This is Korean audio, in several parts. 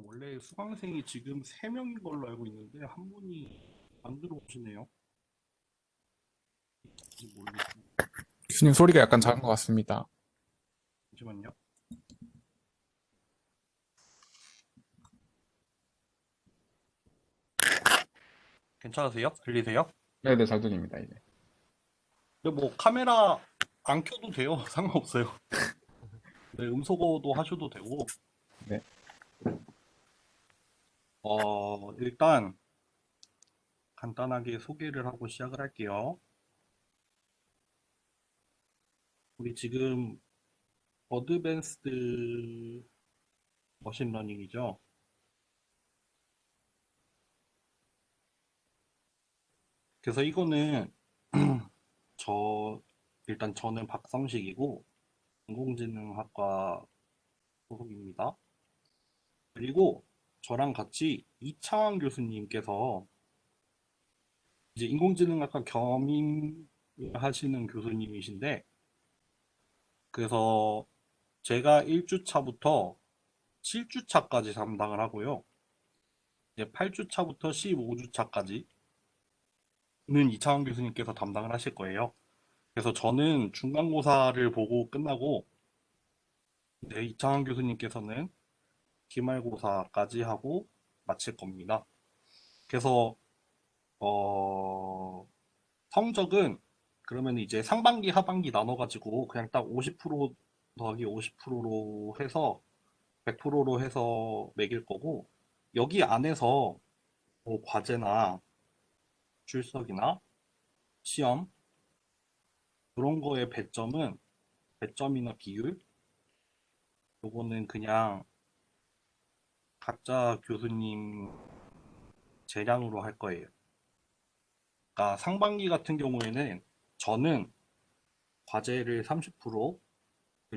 원래 수강생이 지금 3명인 걸로 알고 있는데 한 분이 안 들어오시네요. 뭔지 모르겠습니다. 교수님 소리가 약간 작은 것 같습니다. 잠시만요. 괜찮으세요? 들리세요? 네네, 잘 들립니다, 이제. 근데 뭐 카메라 안 켜도 돼요. 상관없어요. 네, 음소거도 하셔도 되고. 네. 일단 간단하게 소개를 하고 시작을 할게요. 우리 지금 어드밴스드 머신러닝이죠. 그래서 이거는 저 일단 저는 박성식이고 인공지능학과 소속입니다. 그리고 저랑 같이 이창환 교수님께서 이제 인공지능학과 겸임 하시는 교수님이신데, 그래서 제가 1주차부터 7주차까지 담당을 하고요. 이제 8주차부터 15주차까지는 이창환 교수님께서 담당을 하실 거예요. 그래서 저는 중간고사를 보고 끝나고, 이제 이창환 교수님께서는 기말고사까지 하고 마칠 겁니다. 그래서 어, 성적은 그러면 이제 상반기, 하반기 나눠가지고 그냥 딱 50% 더하기 50%로 해서 100%로 해서 매길 거고, 여기 안에서 뭐 과제나 출석이나 시험 그런 거의 배점이나 비율 요거는 그냥 각자 교수님 재량으로 할 거예요. 그러니까 상반기 같은 경우에는 저는 과제를 30%,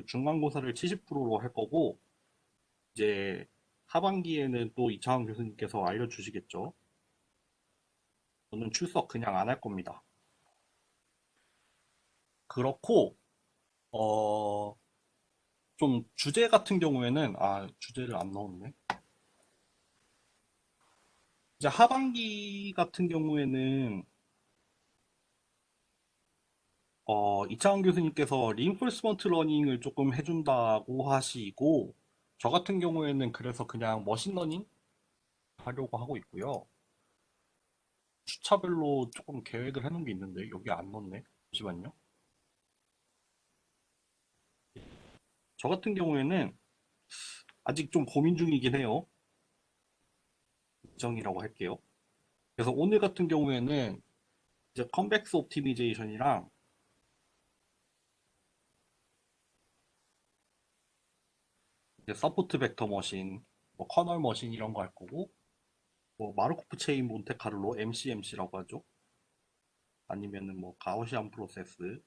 중간고사를 70%로 할 거고, 이제 하반기에는 또 이창환 교수님께서 알려주시겠죠. 저는 출석 그냥 안 할 겁니다. 그렇고 어, 좀 주제 같은 경우에는 주제를 안 넣었네. 이제 하반기 같은 경우에는 이창환 교수님께서 리인포스먼트 러닝을 조금 해준다고 하시고, 저 같은 경우에는 그래서 그냥 머신러닝 하려고 하고 있고요. 주차별로 조금 계획을 해놓은 게 있는데 여기 안 넣었네. 잠시만요. 저 같은 경우에는 아직 좀 고민 중이긴 해요. 일정이라고 할게요. 그래서 오늘 같은 경우에는 이제 컨벡스 옵티미제이션이랑 이제 서포트 벡터 머신, 뭐 커널 머신 이런 거 할 거고, 뭐 마르코프 체인 몬테카를로 MCMC라고 하죠. 아니면은 뭐 가우시안 프로세스,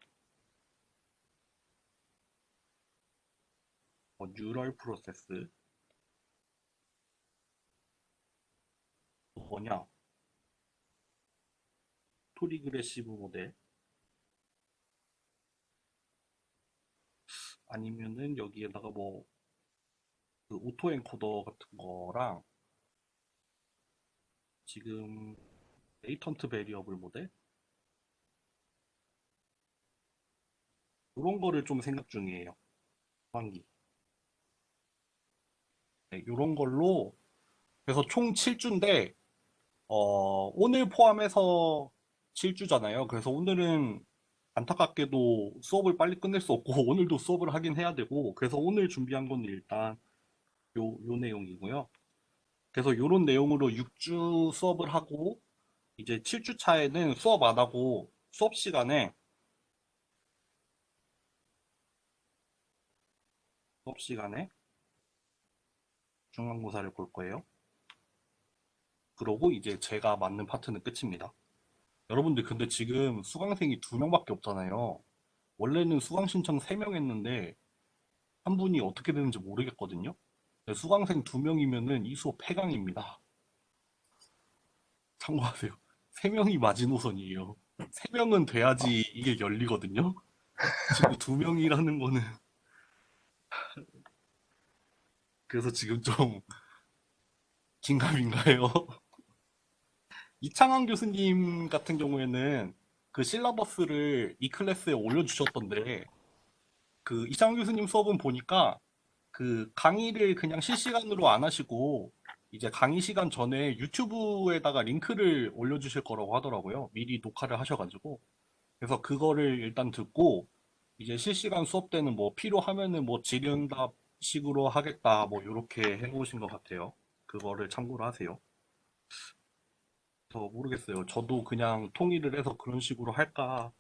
뭐 뉴럴 프로세스, 또 뭐냐, 토리그레시브 모델, 아니면은 여기에다가 뭐 그 오토 엔코더 같은 거랑 지금 레이턴트 베리어블 모델 이런 거를 좀 생각 중이에요. 환기. 네, 이런 걸로 그래서 총 7주인데 오늘 포함해서 7주잖아요. 그래서 오늘은 안타깝게도 수업을 빨리 끝낼 수 없고 오늘도 수업을 하긴 해야 되고, 그래서 오늘 준비한 건 일단 요 내용이고요. 그래서 요런 내용으로 6주 수업을 하고 이제 7주 차에는 수업 안 하고 수업 시간에 중간고사를 볼 거예요. 그러고 이제 제가 맞는 파트는 끝입니다. 여러분들 근데 지금 수강생이 2명밖에 없잖아요. 원래는 수강 신청 3명 했는데 한 분이 어떻게 되는지 모르겠거든요. 수강생 2명이면은 이 수업 폐강입니다. 참고하세요. 3명이 마지노선이에요. 3명은 돼야지 이게 열리거든요. 지금 2명이라는 거는 그래서 지금 좀 긴가민가요? 이창환 교수님 같은 경우에는 그 실러버스를 이 클래스에 올려주셨던데, 그 이창환 교수님 수업은 보니까 그 강의를 그냥 실시간으로 안 하시고, 이제 강의 시간 전에 유튜브에다가 링크를 올려주실 거라고 하더라고요. 미리 녹화를 하셔가지고. 그래서 그거를 일단 듣고, 이제 실시간 수업 때는 뭐 필요하면은 뭐 질의응답 식으로 하겠다, 뭐 요렇게 해놓으신 것 같아요. 그거를 참고로 하세요. 저 모르겠어요. 저도 그냥 통일을 해서 그런 식으로 할까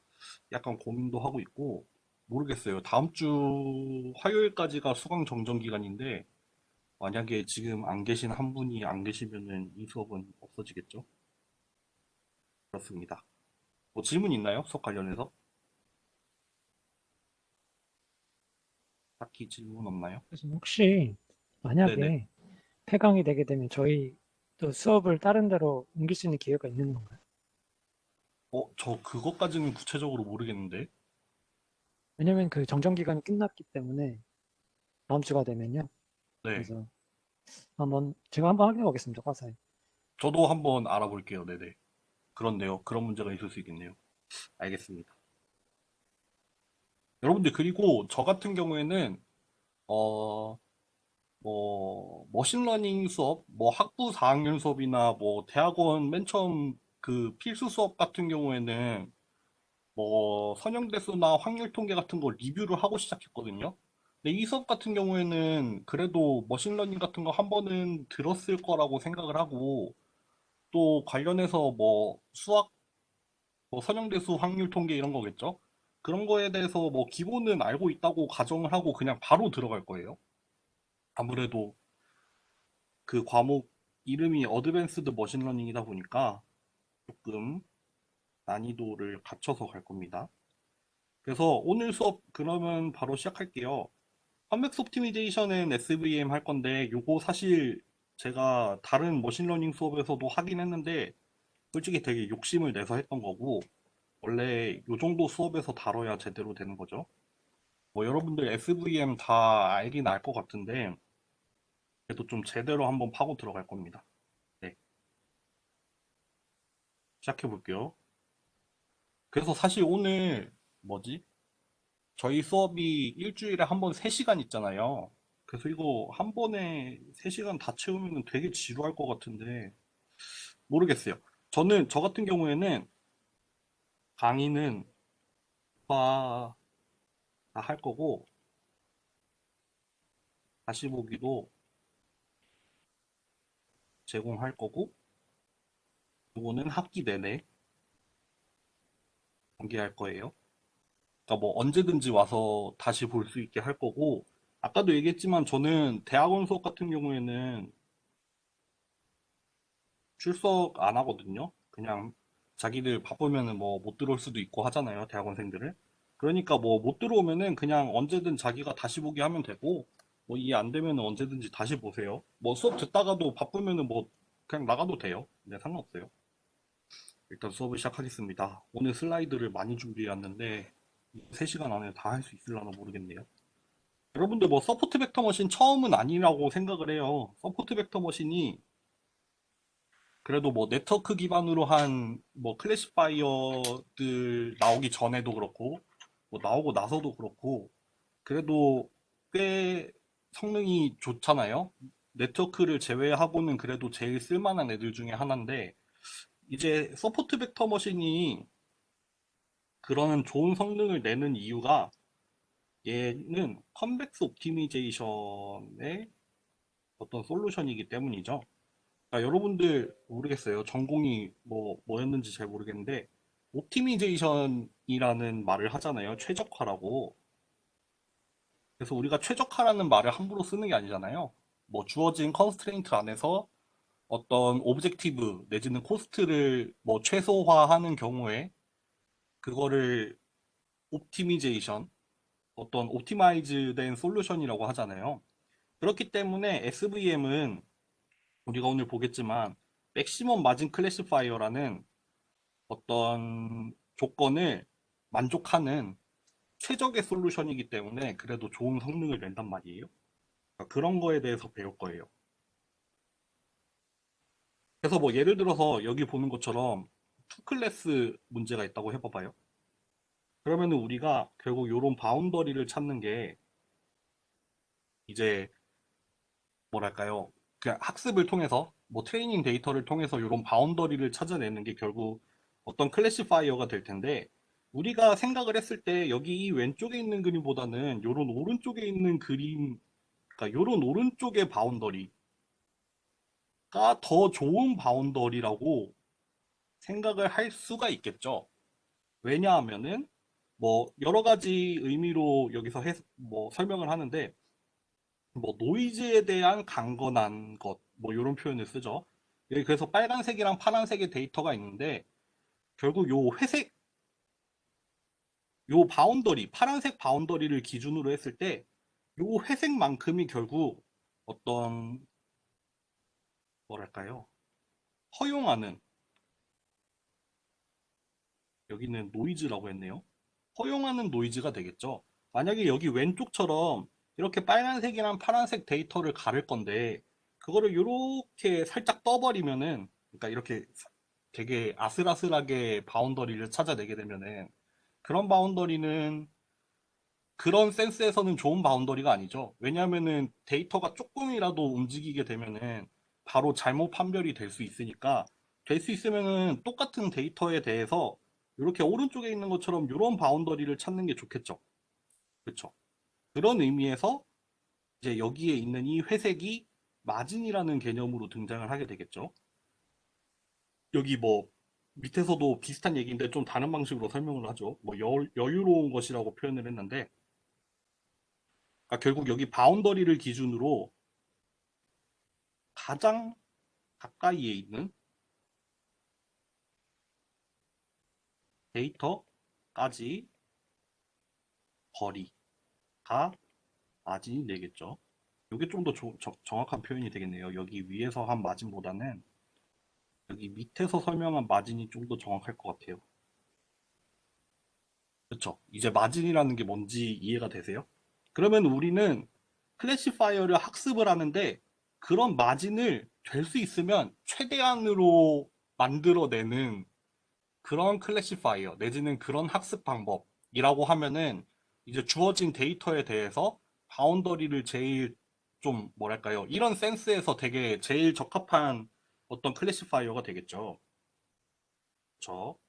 약간 고민도 하고 있고, 모르겠어요. 다음 주 화요일까지가 수강 정정 기간인데, 만약에 지금 안 계신 한 분이 안 계시면은 이 수업은 없어지겠죠? 그렇습니다. 뭐 질문 있나요? 수업 관련해서? 딱히 질문 없나요? 그래서 혹시 네네. 만약에 폐강이 되게 되면 저희 또 수업을 다른 데로 옮길 수 있는 기회가 있는 건가요? 저 그것까지는 구체적으로 모르겠는데. 왜냐면 그 정정 기간이 끝났기 때문에 다음 주가 되면요. 네. 그래서 제가 한번 확인해 보겠습니다. 가서요. 저도 한번 알아볼게요. 네네. 그렇네요. 그런 문제가 있을 수 있겠네요. 알겠습니다. 여러분들, 그리고 저 같은 경우에는, 어, 머신러닝 수업, 뭐 학부 4학년 수업이나 뭐 대학원 맨 처음 그 필수 수업 같은 경우에는 뭐 선형대수나 확률 통계 같은 거 리뷰를 하고 시작했거든요. 근데 이 수업 같은 경우에는 그래도 머신러닝 같은 거 한 번은 들었을 거라고 생각을 하고, 또 관련해서 뭐 수학, 뭐 선형대수 확률 통계 이런 거겠죠? 그런 거에 대해서 뭐 기본은 알고 있다고 가정을 하고 그냥 바로 들어갈 거예요. 아무래도 그 과목 이름이 어드밴스드 머신러닝이다 보니까 조금 난이도를 갖춰서 갈 겁니다. 그래서 오늘 수업 그러면 바로 시작할게요. 컨벡스 옵티미제이션은 SVM 할 건데, 요거 사실 제가 다른 머신러닝 수업에서도 하긴 했는데 솔직히 되게 욕심을 내서 했던 거고, 원래 요 정도 수업에서 다뤄야 제대로 되는 거죠. 뭐 여러분들 SVM 다 알긴 알 것 같은데 그래도 좀 제대로 한번 파고 들어갈 겁니다. 네, 시작해 볼게요. 그래서 사실 오늘 뭐지? 저희 수업이 일주일에 한 번 3시간 있잖아요. 그래서 이거 한 번에 3시간 다 채우면 되게 지루할 것 같은데 모르겠어요. 저 같은 경우에는 강의는 다 할 거고, 다시 보기도 제공할 거고, 이거는 학기 내내 공개할 거예요. 그러니까 뭐 언제든지 와서 다시 볼 수 있게 할 거고, 아까도 얘기했지만 저는 대학원 수업 같은 경우에는 출석 안 하거든요. 그냥 자기들 바쁘면은 뭐 못 들어올 수도 있고 하잖아요, 대학원생들을. 그러니까 뭐 못 들어오면은 그냥 언제든 자기가 다시 보기 하면 되고, 뭐 이해 안 되면은 언제든지 다시 보세요. 뭐 수업 듣다가도 바쁘면은 뭐 그냥 나가도 돼요. 네, 상관없어요. 일단 수업을 시작하겠습니다. 오늘 슬라이드를 많이 준비해왔는데 3시간 안에 다 할 수 있을려나 모르겠네요. 여러분들 뭐 서포트 벡터 머신 처음은 아니라고 생각을 해요. 서포트 벡터 머신이 그래도 뭐 네트워크 기반으로 한 뭐 클래시파이어들 나오기 전에도 그렇고 뭐 나오고 나서도 그렇고 그래도 꽤 성능이 좋잖아요. 네트워크를 제외하고는 그래도 제일 쓸만한 애들 중에 하나인데, 이제 서포트 벡터 머신이 그런 좋은 성능을 내는 이유가 얘는 컨벡스 옵티미제이션의 어떤 솔루션이기 때문이죠. 그러니까 여러분들 모르겠어요. 전공이 뭐였는지 잘 모르겠는데, 옵티미제이션이라는 말을 하잖아요. 최적화라고. 그래서 우리가 최적화라는 말을 함부로 쓰는 게 아니잖아요. 뭐 주어진 컨스트레인트 안에서 어떤 오브젝티브 내지는 코스트를 뭐 최소화하는 경우에 그거를 옵티미제이션, 어떤 옵티마이즈 된 솔루션이라고 하잖아요. 그렇기 때문에 SVM은 우리가 오늘 보겠지만 맥시멈 마진 클래시파이어라는 어떤 조건을 만족하는 최적의 솔루션이기 때문에 그래도 좋은 성능을 낸단 말이에요. 그러니까 그런 거에 대해서 배울 거예요. 그래서 뭐 예를 들어서 여기 보는 것처럼 투 클래스 문제가 있다고 해봐봐요. 그러면은 우리가 결국 요런 바운더리를 찾는 게 이제 뭐랄까요? 그냥 학습을 통해서 뭐 트레이닝 데이터를 통해서 이런 바운더리를 찾아내는 게 결국 어떤 클래시파이어가 될 텐데 우리가 생각을 했을 때 여기 이 왼쪽에 있는 그림보다는 요런 오른쪽에 있는 그림, 그러니까 요런 오른쪽의 바운더리가 더 좋은 바운더리라고 생각을 할 수가 있겠죠. 왜냐하면은 뭐 여러 가지 의미로 여기서 뭐 설명을 하는데 뭐 노이즈에 대한 강건한 것, 뭐 이런 표현을 쓰죠. 여기 그래서 빨간색이랑 파란색의 데이터가 있는데 결국 요 회색, 요 바운더리, 파란색 바운더리를 기준으로 했을 때 요 회색만큼이 결국 어떤 뭐랄까요? 허용하는, 여기는 노이즈라고 했네요. 허용하는 노이즈가 되겠죠. 만약에 여기 왼쪽처럼 이렇게 빨간색이랑 파란색 데이터를 가를 건데 그거를 이렇게 살짝 떠버리면은, 그러니까 이렇게 되게 아슬아슬하게 바운더리를 찾아내게 되면은 그런 바운더리는 그런 센스에서는 좋은 바운더리가 아니죠. 왜냐하면은 데이터가 조금이라도 움직이게 되면은 바로 잘못 판별이 될 수 있으니까, 될 수 있으면은 똑같은 데이터에 대해서 이렇게 오른쪽에 있는 것처럼 이런 바운더리를 찾는 게 좋겠죠. 그렇죠. 그런 의미에서 이제 여기에 있는 이 회색이 마진이라는 개념으로 등장을 하게 되겠죠. 여기 뭐 밑에서도 비슷한 얘기인데 좀 다른 방식으로 설명을 하죠. 뭐 여유로운 것이라고 표현을 했는데, 그러니까 결국 여기 바운더리를 기준으로 가장 가까이에 있는 데이터까지 거리가 마진이 되겠죠. 이게 좀 더 정확한 표현이 되겠네요. 여기 위에서 한 마진보다는 여기 밑에서 설명한 마진이 좀 더 정확할 것 같아요. 그렇죠? 이제 마진이라는 게 뭔지 이해가 되세요? 그러면 우리는 클래시파이어를 학습을 하는데 그런 마진을 될 수 있으면 최대한으로 만들어내는 그런 클래시파이어 내지는 그런 학습 방법이라고 하면은 이제 주어진 데이터에 대해서 바운더리를 제일 좀 뭐랄까요? 이런 센스에서 되게 제일 적합한 어떤 클래시파이어가 되겠죠. 그렇죠?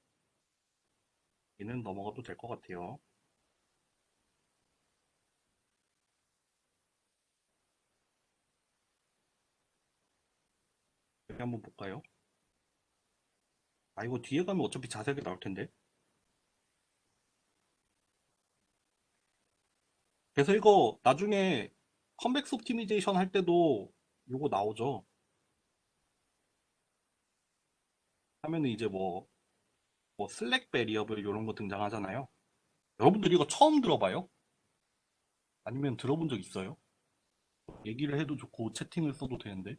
얘는 넘어가도 될 것 같아요. 여기 한번 볼까요? 아, 이거 뒤에 가면 어차피 자세하게 나올 텐데. 그래서 이거 나중에 컴백스 옵티미제이션 할 때도 이거 나오죠. 하면은 이제 뭐 슬랙 베리어블 이런 거 등장하잖아요. 여러분들 이거 처음 들어봐요? 아니면 들어본 적 있어요? 얘기를 해도 좋고 채팅을 써도 되는데.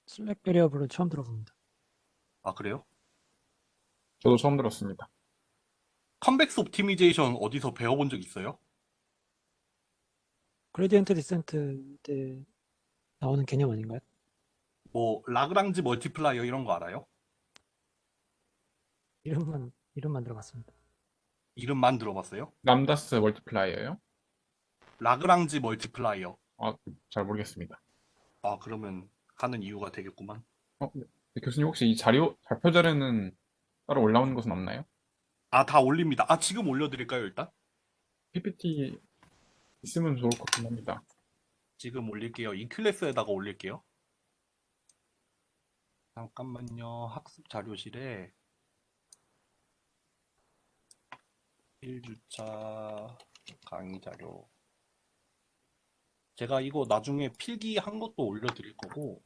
슬랙 베리어블은 처음 들어봅니다. 아, 그래요? 저도 처음 들었습니다. 컴백스 옵티미제이션 어디서 배워본 적 있어요? 그레디언트 디센트 때 나오는 개념 아닌가요? 뭐 라그랑지 멀티플라이어 이런 거 알아요? 이름만 들어봤습니다. 이름만 들어봤어요? 람다스 멀티플라이어요? 라그랑지 멀티플라이어. 아, 잘 모르겠습니다. 아, 그러면 하는 이유가 되겠구만. 네. 교수님 혹시 이 발표 자료는 따로 올라오는 것은 없나요? 아, 다 올립니다. 아, 지금 올려드릴까요, 일단? PPT 있으면 좋을 것 같긴 합니다. 지금 올릴게요. 이 클래스에다가 올릴게요. 잠깐만요. 학습 자료실에 1주차 강의 자료. 제가 이거 나중에 필기한 것도 올려드릴 거고,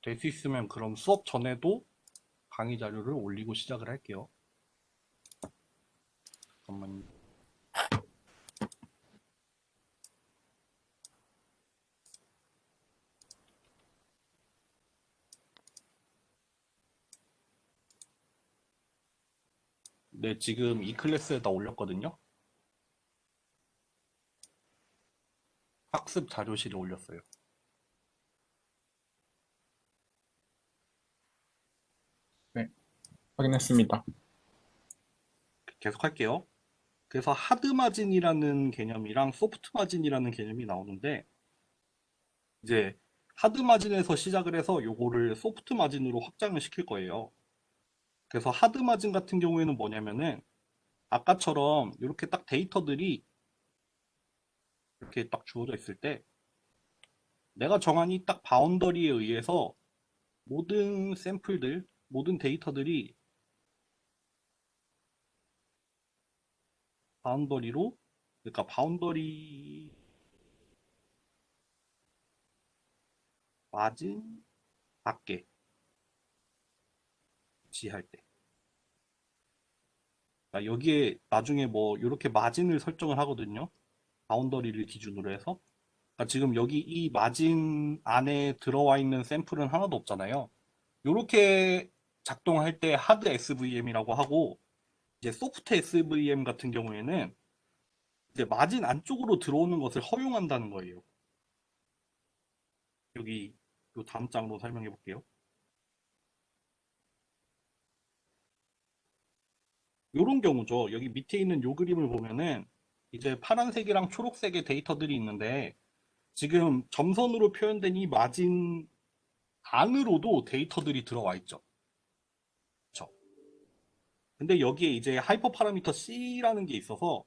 될 수 있으면 그럼 수업 전에도 강의 자료를 올리고 시작을 할게요. 잠깐만. 네, 지금 이 클래스에다 올렸거든요. 학습 자료실에 올렸어요. 확인했습니다. 계속 할게요. 그래서 하드 마진이라는 개념이랑 소프트 마진이라는 개념이 나오는데 이제 하드 마진에서 시작을 해서 요거를 소프트 마진으로 확장을 시킬 거예요. 그래서 하드 마진 같은 경우에는 뭐냐면은 아까처럼 이렇게 딱 데이터들이 이렇게 딱 주어져 있을 때 내가 정한 이 딱 바운더리에 의해서 모든 샘플들, 모든 데이터들이 바운더리로 그러니까 바운더리 마진 밖에 지할 때 그러니까 여기에 나중에 뭐 이렇게 마진을 설정을 하거든요. 바운더리를 기준으로 해서 그러니까 지금 여기 이 마진 안에 들어와 있는 샘플은 하나도 없잖아요. 이렇게 작동할 때 하드 SVM이라고 하고 이제 소프트 SVM 같은 경우에는 이제 마진 안쪽으로 들어오는 것을 허용한다는 거예요. 여기 요 다음 장으로 설명해 볼게요. 요런 경우죠. 여기 밑에 있는 요 그림을 보면은 이제 파란색이랑 초록색의 데이터들이 있는데 지금 점선으로 표현된 이 마진 안으로도 데이터들이 들어와 있죠. 그쵸? 근데 여기에 이제 하이퍼 파라미터 C라는 게 있어서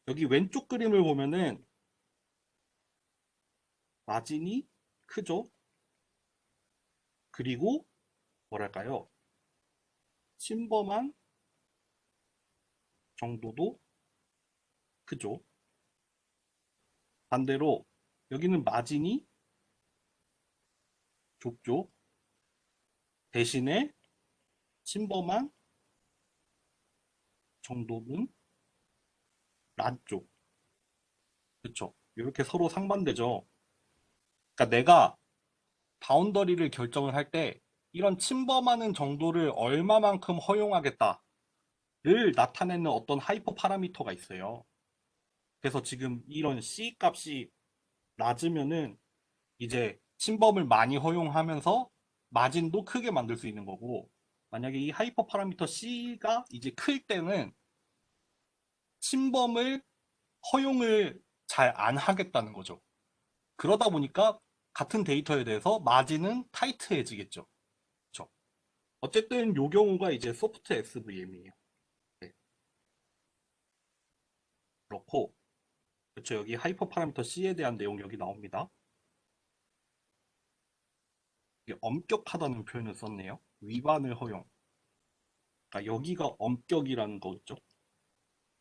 여기 왼쪽 그림을 보면은 마진이 크죠? 그리고 뭐랄까요? 침범한 정도도 크죠? 반대로 여기는 마진이 좁죠? 대신에 침범한 정도는 낮죠? 그쵸? 이렇게 서로 상반되죠? 그러니까 내가 바운더리를 결정을 할 때 이런 침범하는 정도를 얼마만큼 허용하겠다를 나타내는 어떤 하이퍼 파라미터가 있어요. 그래서 지금 이런 C 값이 낮으면은 이제 침범을 많이 허용하면서 마진도 크게 만들 수 있는 거고 만약에 이 하이퍼 파라미터 C가 이제 클 때는 침범을 허용을 잘 안 하겠다는 거죠. 그러다 보니까 같은 데이터에 대해서 마진은 타이트해지겠죠. 그렇죠? 어쨌든 요 경우가 이제 소프트 SVM이에요. 네, 그렇고 그렇죠. 여기 하이퍼 파라미터 C에 대한 내용 여기 나옵니다. 이게 엄격하다는 표현을 썼네요. 위반을 허용. 그러니까 여기가 엄격이라는 거죠.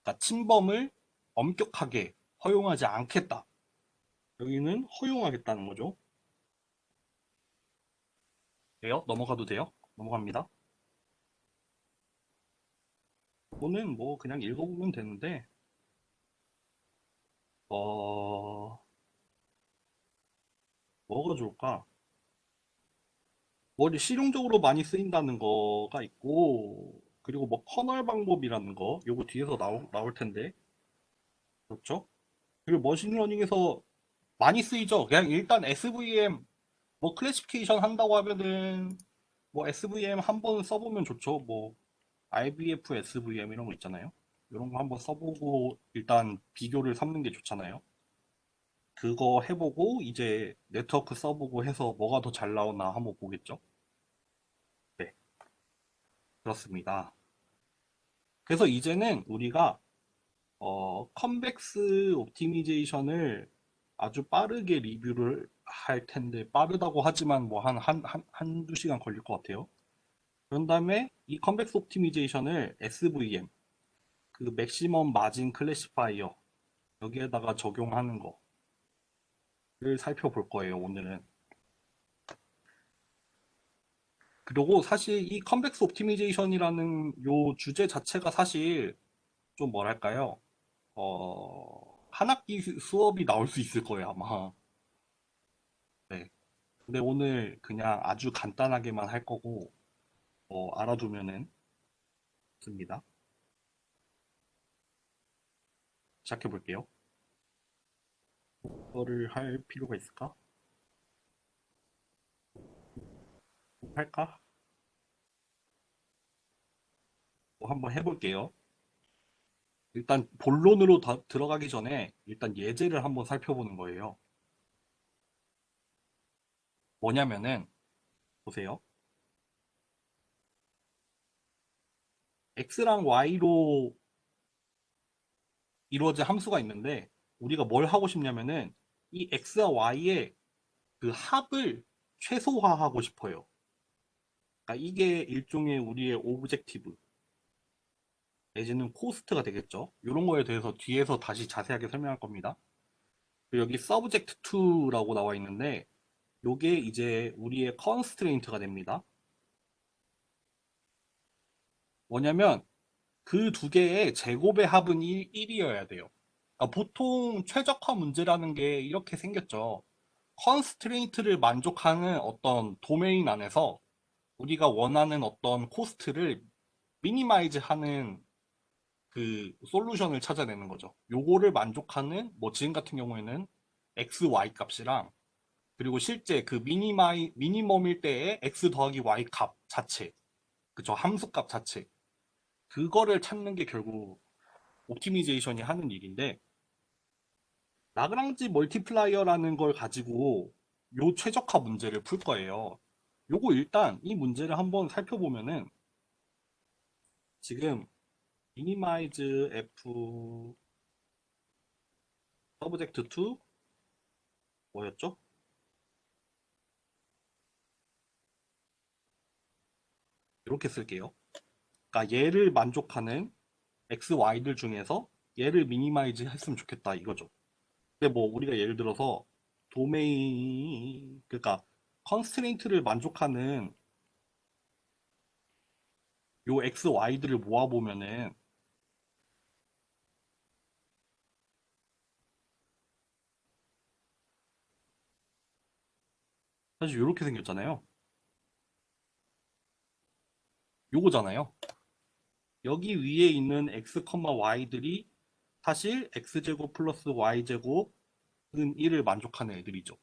그러니까 침범을 엄격하게 허용하지 않겠다. 여기는 허용하겠다는 거죠. 돼요? 넘어가도 돼요? 넘어갑니다. 이거는 뭐 그냥 읽어보면 되는데 뭐가 좋을까? 뭐 실용적으로 많이 쓰인다는 거가 있고 그리고 뭐 커널 방법이라는 거 요거 뒤에서 나올 텐데 그렇죠? 그리고 머신러닝에서 많이 쓰이죠. 그냥 일단 SVM 뭐 클래시피케이션 한다고 하면은 뭐 SVM 한번 써보면 좋죠. 뭐 IBF SVM 이런 거 있잖아요. 이런 거 한번 써보고 일단 비교를 삼는 게 좋잖아요. 그거 해보고 이제 네트워크 써보고 해서 뭐가 더 잘 나오나 한번 보겠죠. 네, 그렇습니다. 그래서 이제는 우리가 컨벡스 옵티미제이션을 아주 빠르게 리뷰를 할 텐데 빠르다고 하지만 뭐 한두 시간 걸릴 것 같아요. 그런 다음에 이 컨벡스 옵티미제이션을 SVM, 그 맥시멈 마진 클래시파이어 여기에다가 적용하는 거를 살펴볼 거예요, 오늘은. 그리고 사실 이 컨벡스 옵티미제이션이라는 요 주제 자체가 사실 좀 뭐랄까요? 한 학기 수업이 나올 수 있을 거예요, 아마. 네. 근데 오늘 그냥 아주 간단하게만 할 거고, 알아두면은 습니다. 시작해 볼게요. 이거를 할 필요가 있을까? 할까? 한번 해볼게요. 일단 본론으로 들어가기 전에 일단 예제를 한번 살펴보는 거예요. 뭐냐면은 보세요. x랑 y로 이루어진 함수가 있는데 우리가 뭘 하고 싶냐면은 이 x와 y의 그 합을 최소화하고 싶어요. 그러니까 이게 일종의 우리의 오브젝티브 내지는 코스트가 되겠죠. 이런 거에 대해서 뒤에서 다시 자세하게 설명할 겁니다. 그리고 여기 subject to라고 나와 있는데 요게 이제 우리의 constraint가 됩니다. 뭐냐면 그 두 개의 제곱의 합은 1이어야 돼요. 그러니까 보통 최적화 문제라는 게 이렇게 생겼죠. 컨스트레인트를 만족하는 어떤 도메인 안에서 우리가 원하는 어떤 코스트를 미니마이즈 하는 그 솔루션을 찾아내는 거죠. 요거를 만족하는 뭐 지금 같은 경우에는 x, y 값이랑 그리고 실제 그 미니멈일 때의 x 더하기 y 값 자체, 그쵸, 함수 값 자체, 그거를 찾는 게 결국 옵티미제이션이 하는 일인데, 라그랑지 멀티플라이어라는 걸 가지고 요 최적화 문제를 풀 거예요. 요거 일단 이 문제를 한번 살펴보면은 지금 미니마이즈 f 서브젝트 2 뭐였죠? 이렇게 쓸게요. 그러니까 얘를 만족하는 x, y들 중에서 얘를 미니마이즈 했으면 좋겠다 이거죠. 근데 뭐 우리가 예를 들어서 도메인 그러니까 컨스트레인트를 만족하는 요 x, y들을 모아보면은 사실 이렇게 생겼잖아요. 요거잖아요. 여기 위에 있는 x, y들이 사실 x제곱 플러스 y제곱은 1을 만족하는 애들이죠.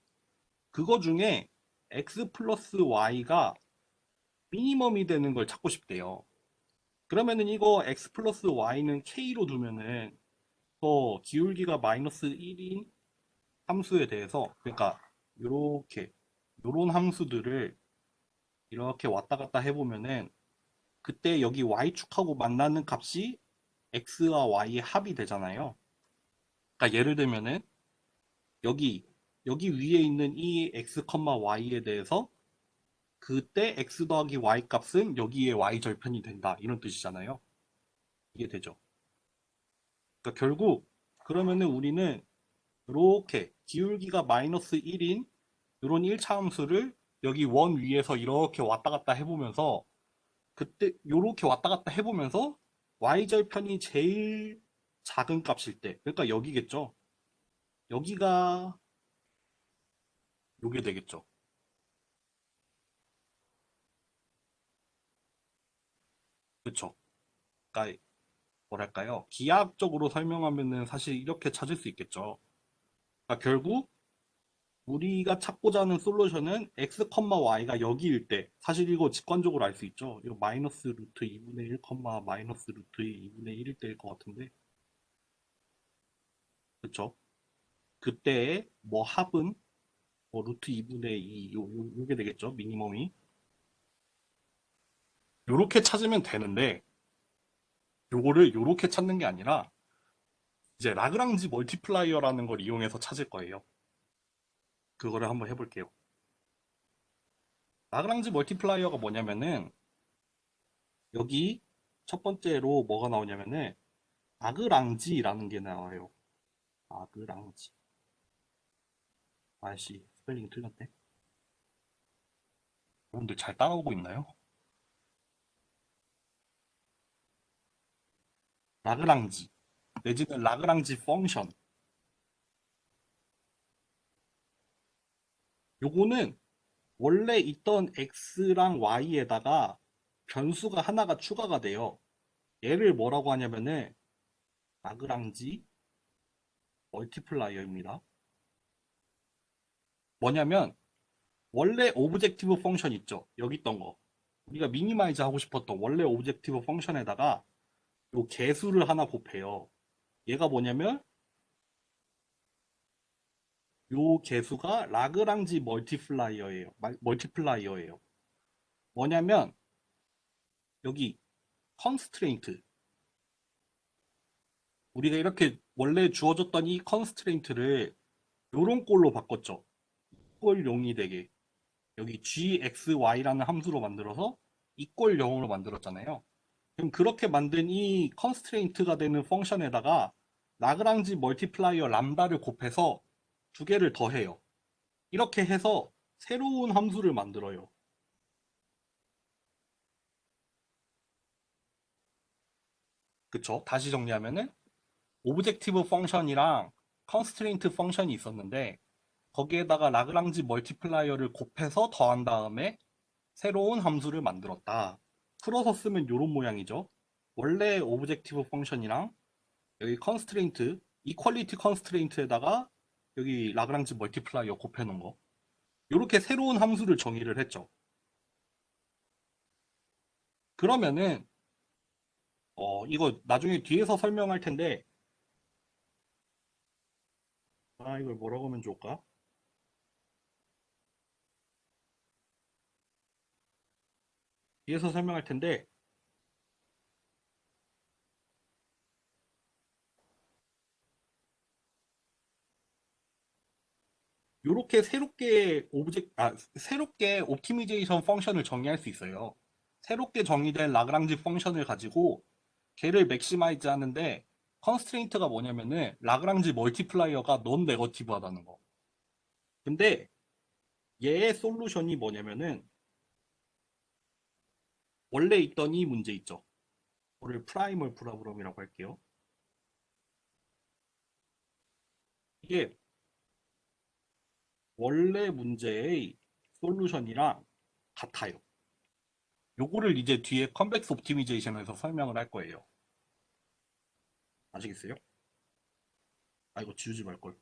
그거 중에 x 플러스 y가 미니멈이 되는 걸 찾고 싶대요. 그러면은 이거 x 플러스 y는 k로 두면은 또 기울기가 마이너스 1인 함수에 대해서 그러니까 요렇게 요런 함수들을 이렇게 왔다 갔다 해보면은 그때 여기 y축하고 만나는 값이 x와 y의 합이 되잖아요. 그러니까 예를 들면은 여기 여기 위에 있는 이 x, y에 대해서 그때 x 더하기 y 값은 여기에 y 절편이 된다 이런 뜻이잖아요. 이게 되죠. 그러니까 결국 그러면은 우리는 이렇게 기울기가 마이너스 1인 이런 1차 함수를 여기 원 위에서 이렇게 왔다 갔다 해보면서 그때 이렇게 왔다 갔다 해보면서 y절편이 제일 작은 값일 때 그러니까 여기겠죠. 여기가 요게 되겠죠. 그렇죠. 그러니까 뭐랄까요? 기하학적으로 설명하면은 사실 이렇게 찾을 수 있겠죠. 그러니까 결국 우리가 찾고자 하는 솔루션은 x, y가 여기일 때 사실 이거 직관적으로 알 수 있죠. 이거 마이너스 루트 2분의 1, 마이너스 루트 2분의 1일 때일 것 같은데 그쵸? 그때의 뭐 합은 뭐 루트 2분의 2 요게 되겠죠. 미니멈이 요렇게 찾으면 되는데 요거를 요렇게 찾는 게 아니라 이제 라그랑지 멀티플라이어라는 걸 이용해서 찾을 거예요. 그거를 한번 해볼게요. 라그랑지 멀티플라이어가 뭐냐면은 여기 첫 번째로 뭐가 나오냐면은 아그랑지라는 게 나와요. 아그랑지. 아씨 스펠링이 틀렸네. 여러분들 잘 따라오고 있나요? 라그랑지 내지는 라그랑지 펑션. 요거는 원래 있던 x랑 y에다가 변수가 하나가 추가가 돼요. 얘를 뭐라고 하냐면은 라그랑지 멀티플라이어입니다. 뭐냐면 원래 오브젝티브 펑션 있죠. 여기 있던 거. 우리가 미니마이즈 하고 싶었던 원래 오브젝티브 펑션에다가 요 개수를 하나 곱해요. 얘가 뭐냐면 요 개수가 라그랑지 멀티플라이어예요. 뭐냐면 여기 컨스트레인트, 우리가 이렇게 원래 주어졌던 이 컨스트레인트를 요런 꼴로 바꿨죠. 이꼴 0이 되게 여기 gxy라는 함수로 만들어서 이꼴 0으로 만들었잖아요. 그럼 그렇게 만든 이 컨스트레인트가 되는 펑션에다가 라그랑지 멀티플라이어 람다를 곱해서 두 개를 더해요. 이렇게 해서 새로운 함수를 만들어요. 그쵸? 다시 정리하면은 오브젝티브 펑션이랑 컨스트레인트 펑션이 있었는데 거기에다가 라그랑지 멀티플라이어를 곱해서 더한 다음에 새로운 함수를 만들었다. 풀어서 쓰면 이런 모양이죠. 원래 오브젝티브 펑션이랑 여기 컨스트레인트, 이퀄리티 컨스트레인트에다가 여기 라그랑지 멀티플라이어 곱해 놓은 거. 이렇게 새로운 함수를 정의를 했죠. 그러면은 이거 나중에 뒤에서 설명할 텐데 이걸 뭐라고 하면 좋을까? 뒤에서 설명할 텐데 이렇게 새롭게 옵티미제이션 펑션을 정의할 수 있어요. 새롭게 정의된 라그랑지 펑션을 가지고 걔를 맥시마이즈 하는데 컨스트레인트가 뭐냐면은 라그랑지 멀티플라이어가 넌 네거티브하다는 거. 근데 얘의 솔루션이 뭐냐면은 원래 있던 이 문제 있죠. 이거를 프라이멀 프로브럼이라고 할게요. 이게 원래 문제의 솔루션이랑 같아요. 요거를 이제 뒤에 컨벡스 옵티미제이션에서 설명을 할 거예요. 아시겠어요? 이거 지우지 말걸.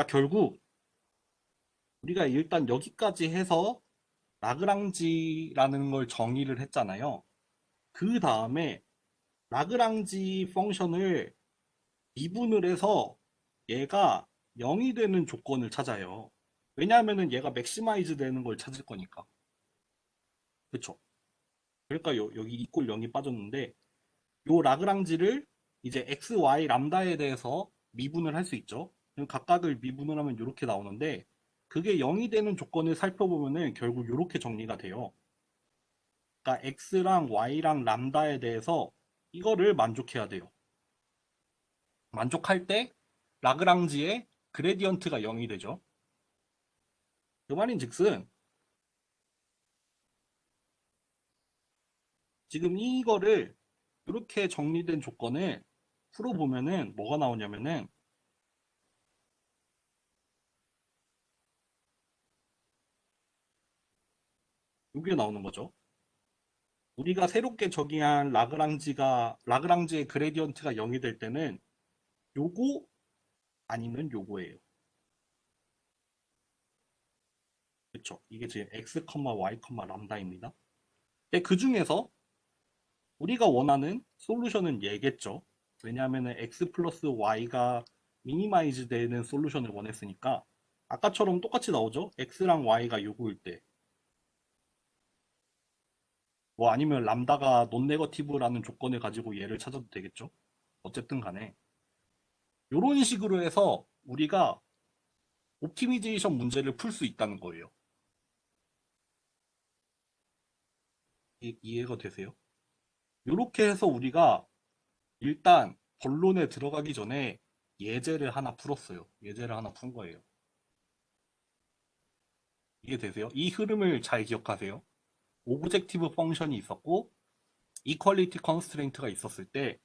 결국 우리가 일단 여기까지 해서 라그랑지라는 걸 정의를 했잖아요. 그 다음에 라그랑지 펑션을 미분을 해서 얘가 0이 되는 조건을 찾아요. 왜냐하면은 얘가 맥시마이즈 되는 걸 찾을 거니까. 그쵸? 그러니까 여기 이꼴 0이 빠졌는데 요 라그랑지를 이제 x, y, 람다에 대해서 미분을 할 수 있죠. 그럼 각각을 미분을 하면 이렇게 나오는데 그게 0이 되는 조건을 살펴보면은 결국 이렇게 정리가 돼요. 그러니까 x랑 y랑 람다에 대해서 이거를 만족해야 돼요. 만족할 때 라그랑지의 그레디언트가 0이 되죠. 그 말인즉슨 지금 이거를 이렇게 정리된 조건을 풀어보면은 뭐가 나오냐면은 이게 나오는 거죠. 우리가 새롭게 정의한 라그랑지의 그레디언트가 0이 될 때는 요거 아니면 요거예요. 그쵸? 이게 지금 x, y, 람다입니다. 근데 그 중에서 우리가 원하는 솔루션은 얘겠죠. 왜냐하면 x 플러스 y가 미니마이즈 되는 솔루션을 원했으니까 아까처럼 똑같이 나오죠. x랑 y가 요거일 때. 뭐 아니면 람다가 논 네거티브라는 조건을 가지고 얘를 찾아도 되겠죠. 어쨌든 간에 이런 식으로 해서 우리가 옵티미제이션 문제를 풀 수 있다는 거예요. 이해가 되세요? 이렇게 해서 우리가 일단 본론에 들어가기 전에 예제를 하나 풀었어요. 예제를 하나 푼 거예요. 이해되세요? 이 흐름을 잘 기억하세요. 오브젝티브 펑션이 있었고 이퀄리티 컨스트레인트가 있었을 때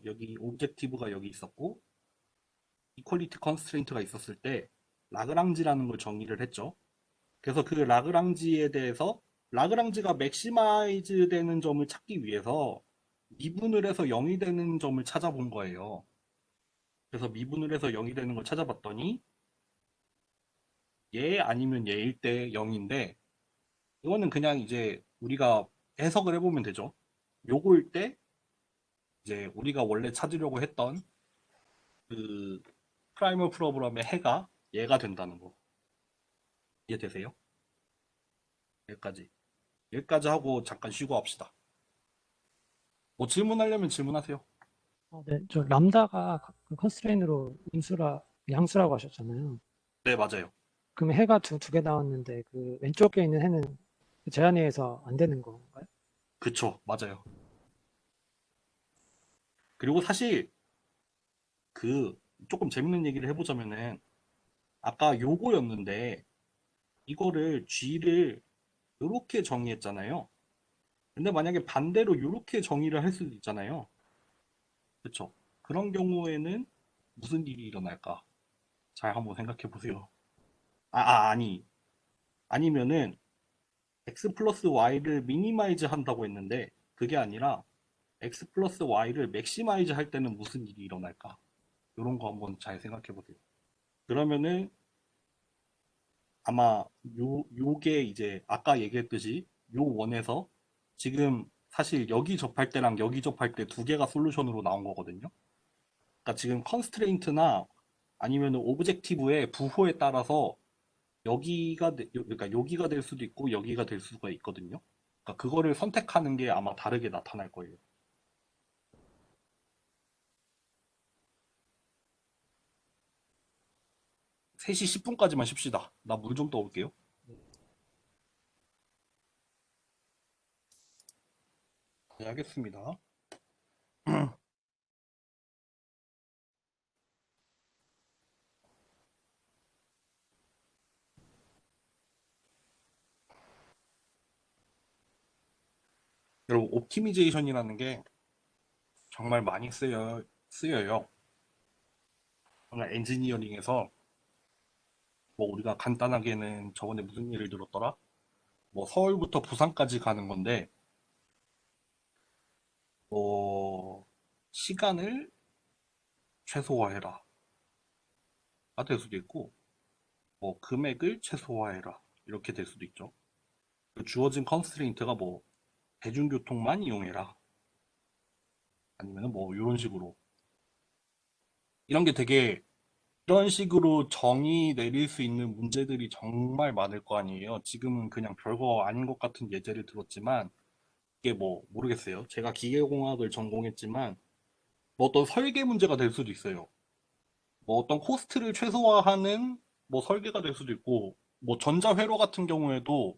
여기 오브젝티브가 여기 있었고 이퀄리티 컨스트레인트가 있었을 때 라그랑지라는 걸 정의를 했죠. 그래서 그 라그랑지에 대해서 라그랑지가 맥시마이즈 되는 점을 찾기 위해서 미분을 해서 0이 되는 점을 찾아본 거예요. 그래서 미분을 해서 0이 되는 걸 찾아봤더니 얘 아니면 얘일 때 0인데 이거는 그냥 이제 우리가 해석을 해보면 되죠. 요거일 때 이제 우리가 원래 찾으려고 했던 그 프라이멀 프로그램의 해가 얘가 된다는 거. 이해되세요? 여기까지. 여기까지 하고 잠깐 쉬고 합시다. 뭐 질문하려면 질문하세요. 네, 저 람다가 그 컨스트레인으로 양수라고 하셨잖아요. 네, 맞아요. 그럼 해가 두 개 나왔는데 그 왼쪽에 있는 해는 그 제한에 의해서 안 되는 건가요? 그쵸, 맞아요. 그리고 사실 그 조금 재밌는 얘기를 해보자면은 아까 요거였는데 이거를 G를 요렇게 정의했잖아요. 근데 만약에 반대로 요렇게 정의를 할 수도 있잖아요. 그쵸? 그런 경우에는 무슨 일이 일어날까? 잘 한번 생각해 보세요. 아니. 아니면은 x 플러스 y를 미니마이즈 한다고 했는데 그게 아니라 x 플러스 y를 맥시마이즈 할 때는 무슨 일이 일어날까? 이런 거 한번 잘 생각해 보세요. 그러면은 아마 요게 이제 아까 얘기했듯이 요 원에서 지금 사실 여기 접할 때랑 여기 접할 때 두 개가 솔루션으로 나온 거거든요. 그러니까 지금 컨스트레인트나 아니면 오브젝티브의 부호에 따라서 그러니까 여기가 될 수도 있고 여기가 될 수가 있거든요. 그러니까 그거를 선택하는 게 아마 다르게 나타날 거예요. 3시 10분까지만 쉽시다. 나 물 좀 떠올게요. 네, 알겠습니다. 여러분, 옵티미제이션이라는 게 정말 많이 쓰여요. 정말 엔지니어링에서 뭐 우리가 간단하게는 저번에 무슨 예를 들었더라? 뭐 서울부터 부산까지 가는 건데 뭐 시간을 최소화해라. 가 될 수도 있고 뭐 금액을 최소화해라. 이렇게 될 수도 있죠. 주어진 컨스트레인트가 뭐 대중교통만 이용해라. 아니면 뭐 이런 식으로. 이런 게 되게 이런 식으로 정의 내릴 수 있는 문제들이 정말 많을 거 아니에요. 지금은 그냥 별거 아닌 것 같은 예제를 들었지만 이게 뭐 모르겠어요. 제가 기계공학을 전공했지만 뭐 어떤 설계 문제가 될 수도 있어요. 뭐 어떤 코스트를 최소화하는 뭐 설계가 될 수도 있고 뭐 전자회로 같은 경우에도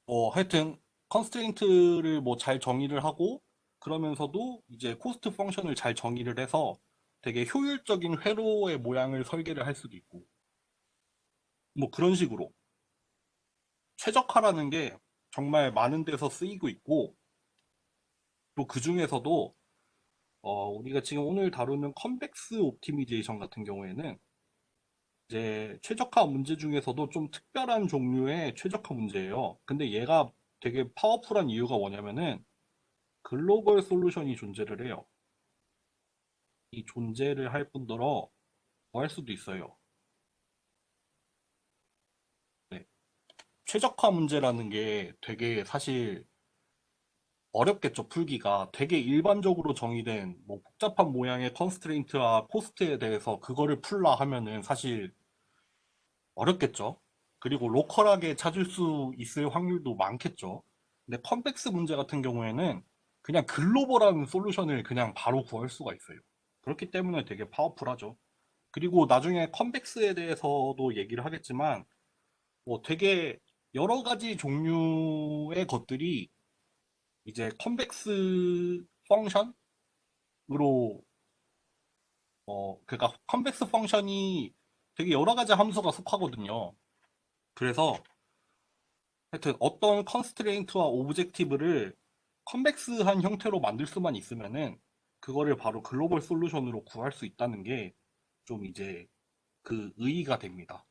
뭐 하여튼 컨스트레인트를 뭐 잘 정의를 하고 그러면서도 이제 코스트 펑션을 잘 정의를 해서 되게 효율적인 회로의 모양을 설계를 할 수도 있고 뭐 그런 식으로 최적화라는 게 정말 많은 데서 쓰이고 있고 또 그 중에서도 우리가 지금 오늘 다루는 컨벡스 옵티미제이션 같은 경우에는 이제 최적화 문제 중에서도 좀 특별한 종류의 최적화 문제예요. 근데 얘가 되게 파워풀한 이유가 뭐냐면은 글로벌 솔루션이 존재를 해요. 이 존재를 할 뿐더러 뭐 할 수도 있어요. 네. 최적화 문제라는 게 되게 사실 어렵겠죠, 풀기가. 되게 일반적으로 정의된 뭐 복잡한 모양의 컨스트레인트와 코스트에 대해서 그거를 풀라 하면은 사실 어렵겠죠. 그리고 로컬하게 찾을 수 있을 확률도 많겠죠. 근데 컨벡스 문제 같은 경우에는 그냥 글로벌한 솔루션을 그냥 바로 구할 수가 있어요. 그렇기 때문에 되게 파워풀하죠. 그리고 나중에 컨벡스에 대해서도 얘기를 하겠지만 뭐 되게 여러 가지 종류의 것들이 이제 컨벡스 펑션으로 그러니까 컨벡스 펑션이 되게 여러 가지 함수가 속하거든요. 그래서 하여튼 어떤 컨스트레인트와 오브젝티브를 컨벡스한 형태로 만들 수만 있으면은 그거를 바로 글로벌 솔루션으로 구할 수 있다는 게 좀 이제 그 의의가 됩니다.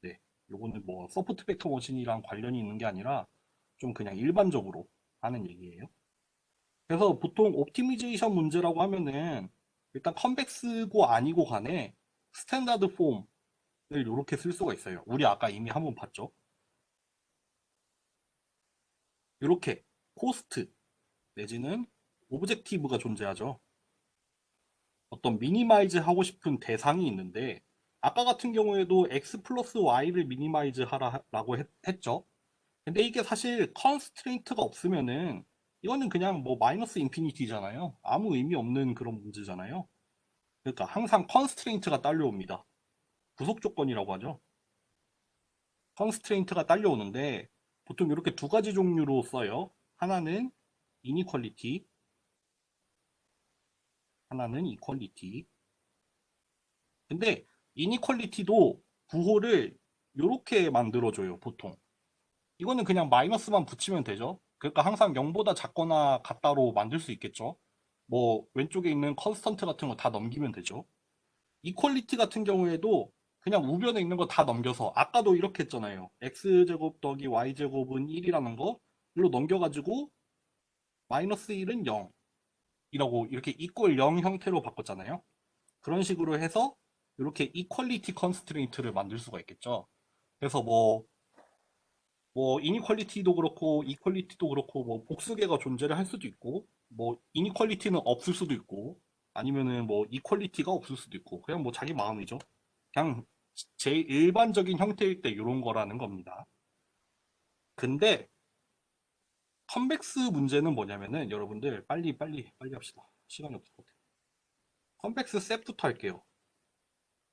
네. 요거는 뭐 소프트 벡터 머신이랑 관련이 있는 게 아니라 좀 그냥 일반적으로 하는 얘기예요. 그래서 보통 옵티미제이션 문제라고 하면은 일단 컨벡스고 아니고 간에 스탠다드 폼을 이렇게 쓸 수가 있어요. 우리 아까 이미 한번 봤죠. 이렇게 코스트 내지는 오브젝티브가 존재하죠. 어떤 미니마이즈 하고 싶은 대상이 있는데 아까 같은 경우에도 x 플러스 y를 미니마이즈 하라고 했죠. 근데 이게 사실 컨스트레인트가 없으면은 이거는 그냥 뭐 마이너스 인피니티잖아요. 아무 의미 없는 그런 문제잖아요. 그러니까 항상 컨스트레인트가 딸려옵니다. 구속 조건이라고 하죠. 컨스트레인트가 딸려오는데 보통 이렇게 두 가지 종류로 써요. 하나는 이니퀄리티, 하나는 이퀄리티. 근데 이니퀄리티도 부호를 이렇게 만들어줘요, 보통. 이거는 그냥 마이너스만 붙이면 되죠. 그러니까 항상 0보다 작거나 같다로 만들 수 있겠죠. 뭐 왼쪽에 있는 컨스턴트 같은 거 다 넘기면 되죠. 이퀄리티 같은 경우에도 그냥 우변에 있는 거 다 넘겨서 아까도 이렇게 했잖아요. x제곱 더하기 y제곱은 1이라는 거 일로 넘겨가지고 마이너스 1은 0이라고 이렇게 이퀄 0 형태로 바꿨잖아요. 그런 식으로 해서 이렇게 이퀄리티 컨스트레인트를 만들 수가 있겠죠. 그래서 뭐 이니퀄리티도 그렇고 이퀄리티도 그렇고 뭐 복수계가 존재를 할 수도 있고 뭐 이니퀄리티는 없을 수도 있고 아니면은 뭐 이퀄리티가 없을 수도 있고 그냥 뭐 자기 마음이죠. 그냥 제일 일반적인 형태일 때 이런 거라는 겁니다. 근데 컨벡스 문제는 뭐냐면은 여러분들 빨리 합시다. 시간이 없을 것 같아요. 컨벡스 셋부터 할게요.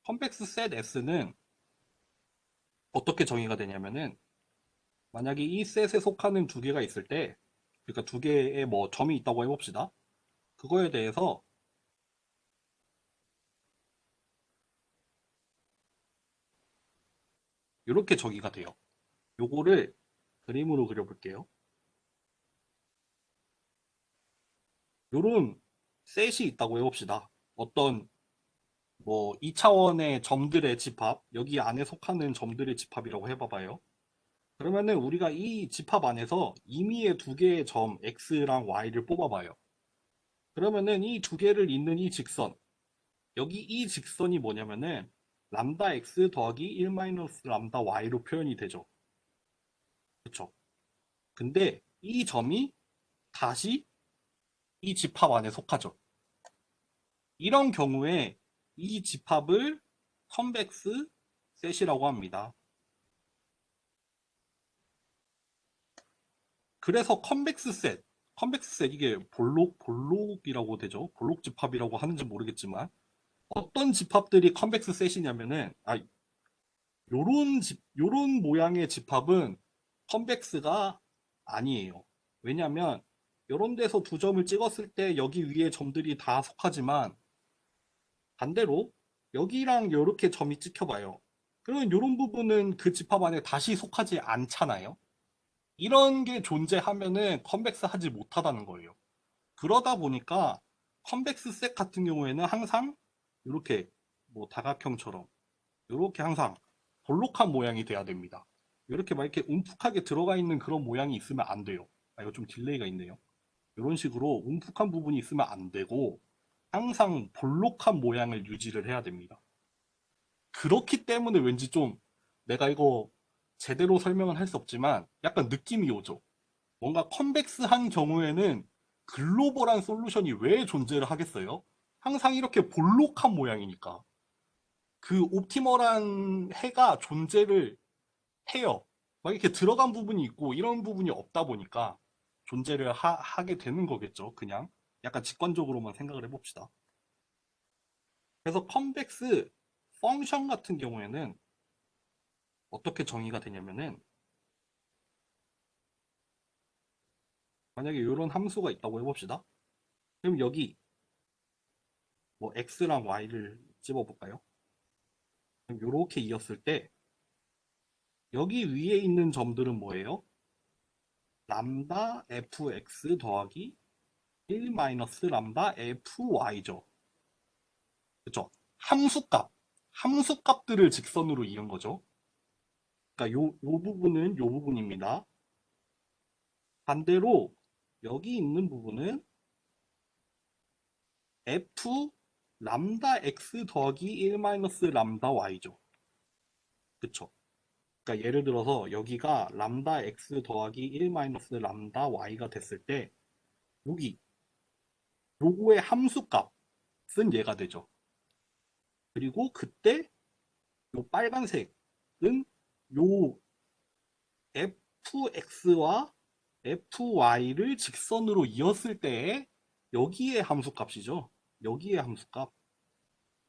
컨벡스 셋 S는 어떻게 정의가 되냐면은 만약에 이 셋에 속하는 두 개가 있을 때 그러니까 두 개의 뭐 점이 있다고 해봅시다. 그거에 대해서 이렇게 정의가 돼요. 요거를 그림으로 그려볼게요. 요런 셋이 있다고 해봅시다. 어떤 뭐 2차원의 점들의 집합, 여기 안에 속하는 점들의 집합이라고 해봐봐요. 그러면은 우리가 이 집합 안에서 임의의 두 개의 점 x랑 y를 뽑아봐요. 그러면은 이 두 개를 잇는 이 직선, 여기 이 직선이 뭐냐면은 람다 x 더하기 1 마이너스 람다 y로 표현이 되죠. 그쵸? 근데 이 점이 다시 이 집합 안에 속하죠. 이런 경우에 이 집합을 컨벡스 셋이라고 합니다. 그래서 컨벡스 셋 이게 볼록이라고 되죠. 볼록 집합이라고 하는지 모르겠지만 어떤 집합들이 컨벡스 셋이냐면은 요런 모양의 집합은 컨벡스가 아니에요. 왜냐면 요런 데서 두 점을 찍었을 때 여기 위에 점들이 다 속하지만 반대로 여기랑 이렇게 점이 찍혀봐요. 그러면 이런 부분은 그 집합 안에 다시 속하지 않잖아요. 이런 게 존재하면은 컨벡스 하지 못하다는 거예요. 그러다 보니까 컨벡스 셋 같은 경우에는 항상 이렇게 뭐 다각형처럼 이렇게 항상 볼록한 모양이 돼야 됩니다. 이렇게 막 이렇게 움푹하게 들어가 있는 그런 모양이 있으면 안 돼요. 이거 좀 딜레이가 있네요. 이런 식으로 움푹한 부분이 있으면 안 되고 항상 볼록한 모양을 유지를 해야 됩니다. 그렇기 때문에 왠지 좀 내가 이거 제대로 설명은 할 수 없지만 약간 느낌이 오죠. 뭔가 컨벡스한 경우에는 글로벌한 솔루션이 왜 존재를 하겠어요? 항상 이렇게 볼록한 모양이니까. 그 옵티멀한 해가 존재를 해요. 막 이렇게 들어간 부분이 있고 이런 부분이 없다 보니까 존재를 하게 되는 거겠죠. 그냥 약간 직관적으로만 생각을 해봅시다. 그래서 컨벡스 펑션 같은 경우에는 어떻게 정의가 되냐면은 만약에 이런 함수가 있다고 해봅시다. 그럼 여기 뭐 x랑 y를 집어볼까요? 그럼 이렇게 이었을 때 여기 위에 있는 점들은 뭐예요? 람다 fx 더하기 1 마이너스 람다 fy죠. 그쵸? 함수값, 함수값들을 직선으로 이은 거죠. 그러니까 요 부분은 요 부분입니다. 반대로 여기 있는 부분은 f 람다 x 더하기 1 마이너스 람다 y죠. 그쵸? 그러니까 예를 들어서 여기가 람다 x 더하기 1 마이너스 람다 y가 됐을 때 여기 요거의 함수값은 얘가 되죠. 그리고 그때 요 빨간색은 요 fx와 fy를 직선으로 이었을 때 여기에 함수값이죠. 여기에 함수값.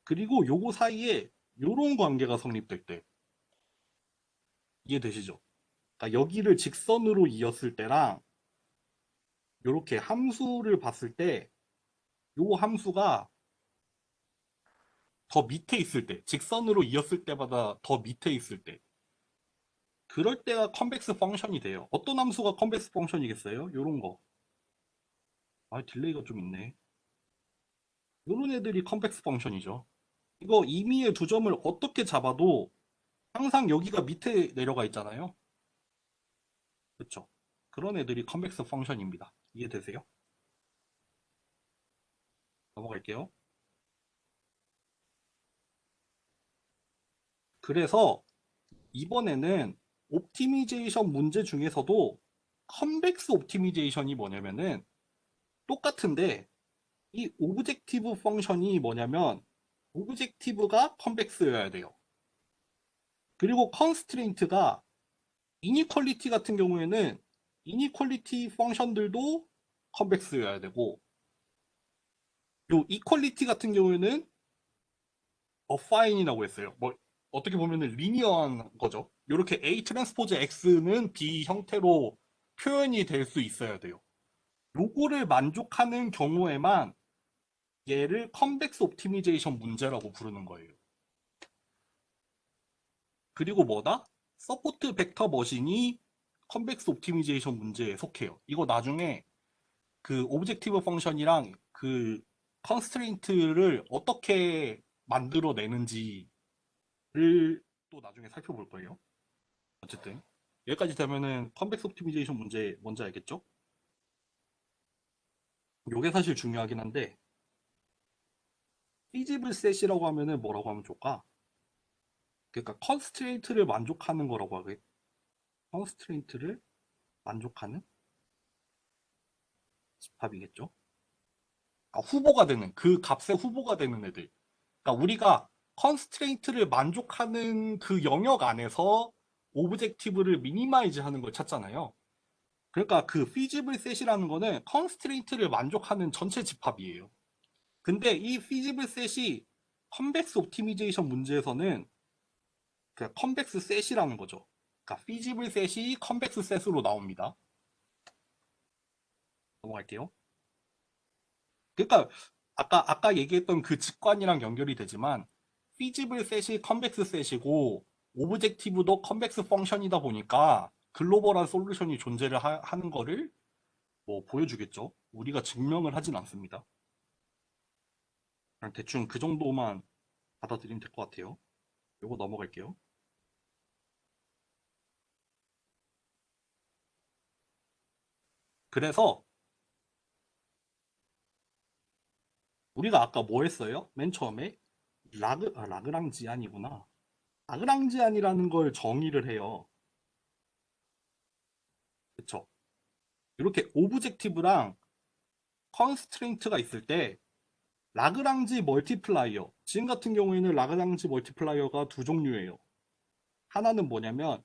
그리고 요거 사이에 요런 관계가 성립될 때 이해되시죠? 그러니까 여기를 직선으로 이었을 때랑 요렇게 함수를 봤을 때 요 함수가 더 밑에 있을 때, 직선으로 이었을 때마다 더 밑에 있을 때 그럴 때가 컨벡스 펑션이 돼요. 어떤 함수가 컨벡스 펑션이겠어요? 요런 거. 아, 딜레이가 좀 있네. 요런 애들이 컨벡스 펑션이죠. 이거 임의의 두 점을 어떻게 잡아도 항상 여기가 밑에 내려가 있잖아요. 그쵸? 그런 애들이 컨벡스 펑션입니다. 이해되세요? 넘어갈게요. 그래서 이번에는 옵티미제이션 문제 중에서도 컨벡스 옵티미제이션이 뭐냐면은 똑같은데 이 오브젝티브 펑션이 뭐냐면 오브젝티브가 컨벡스여야 돼요. 그리고 컨스트레인트가 이니퀄리티 같은 경우에는 이니퀄리티 펑션들도 컨벡스여야 되고 요 이퀄리티 같은 경우에는 어파인이라고 했어요. 뭐 어떻게 보면은 리니어한 거죠. 이렇게 A 트랜스포즈 X는 B 형태로 표현이 될 수 있어야 돼요. 요거를 만족하는 경우에만 얘를 컨벡스 옵티미제이션 문제라고 부르는 거예요. 그리고 뭐다? 서포트 벡터 머신이 컨벡스 옵티미제이션 문제에 속해요. 이거 나중에 그 오브젝티브 펑션이랑 그 컨스트레인트를 어떻게 만들어내는지를 또 나중에 살펴볼 거예요. 어쨌든 여기까지 되면은 컨벡스 옵티미제이션 문제 뭔지 알겠죠? 요게 사실 중요하긴 한데 피지블 셋이라고 하면은 뭐라고 하면 좋을까? 그러니까 컨스트레인트를 만족하는 거라고 하겠. 컨스트레인트를 만족하는 집합이겠죠? 아, 후보가 되는 그 값의 후보가 되는 애들. 그러니까 우리가 컨스트레인트를 만족하는 그 영역 안에서 오브젝티브를 미니마이즈 하는 걸 찾잖아요. 그러니까 그 feasible set이라는 거는 컨스트레인트를 만족하는 전체 집합이에요. 근데 이 feasible set이 컨벡스 옵티미제이션 문제에서는 그 컨벡스 set이라는 거죠. 그러니까 feasible set이 컨벡스 set으로 나옵니다. 넘어갈게요. 그러니까 아까 얘기했던 그 직관이랑 연결이 되지만 feasible set이 컨벡스 set이고 오브젝티브도 컨벡스 펑션이다 보니까 글로벌한 솔루션이 존재를 하는 거를 뭐 보여주겠죠. 우리가 증명을 하진 않습니다. 그냥 대충 그 정도만 받아들이면 될 것 같아요. 요거 넘어갈게요. 그래서 우리가 아까 뭐 했어요? 맨 처음에 라그랑지안이구나. 라그랑지안이라는 걸 정의를 해요. 그쵸? 이렇게 오브젝티브랑 컨스트레인트가 있을 때 라그랑지 멀티플라이어 지금 같은 경우에는 라그랑지 멀티플라이어가 두 종류예요. 하나는 뭐냐면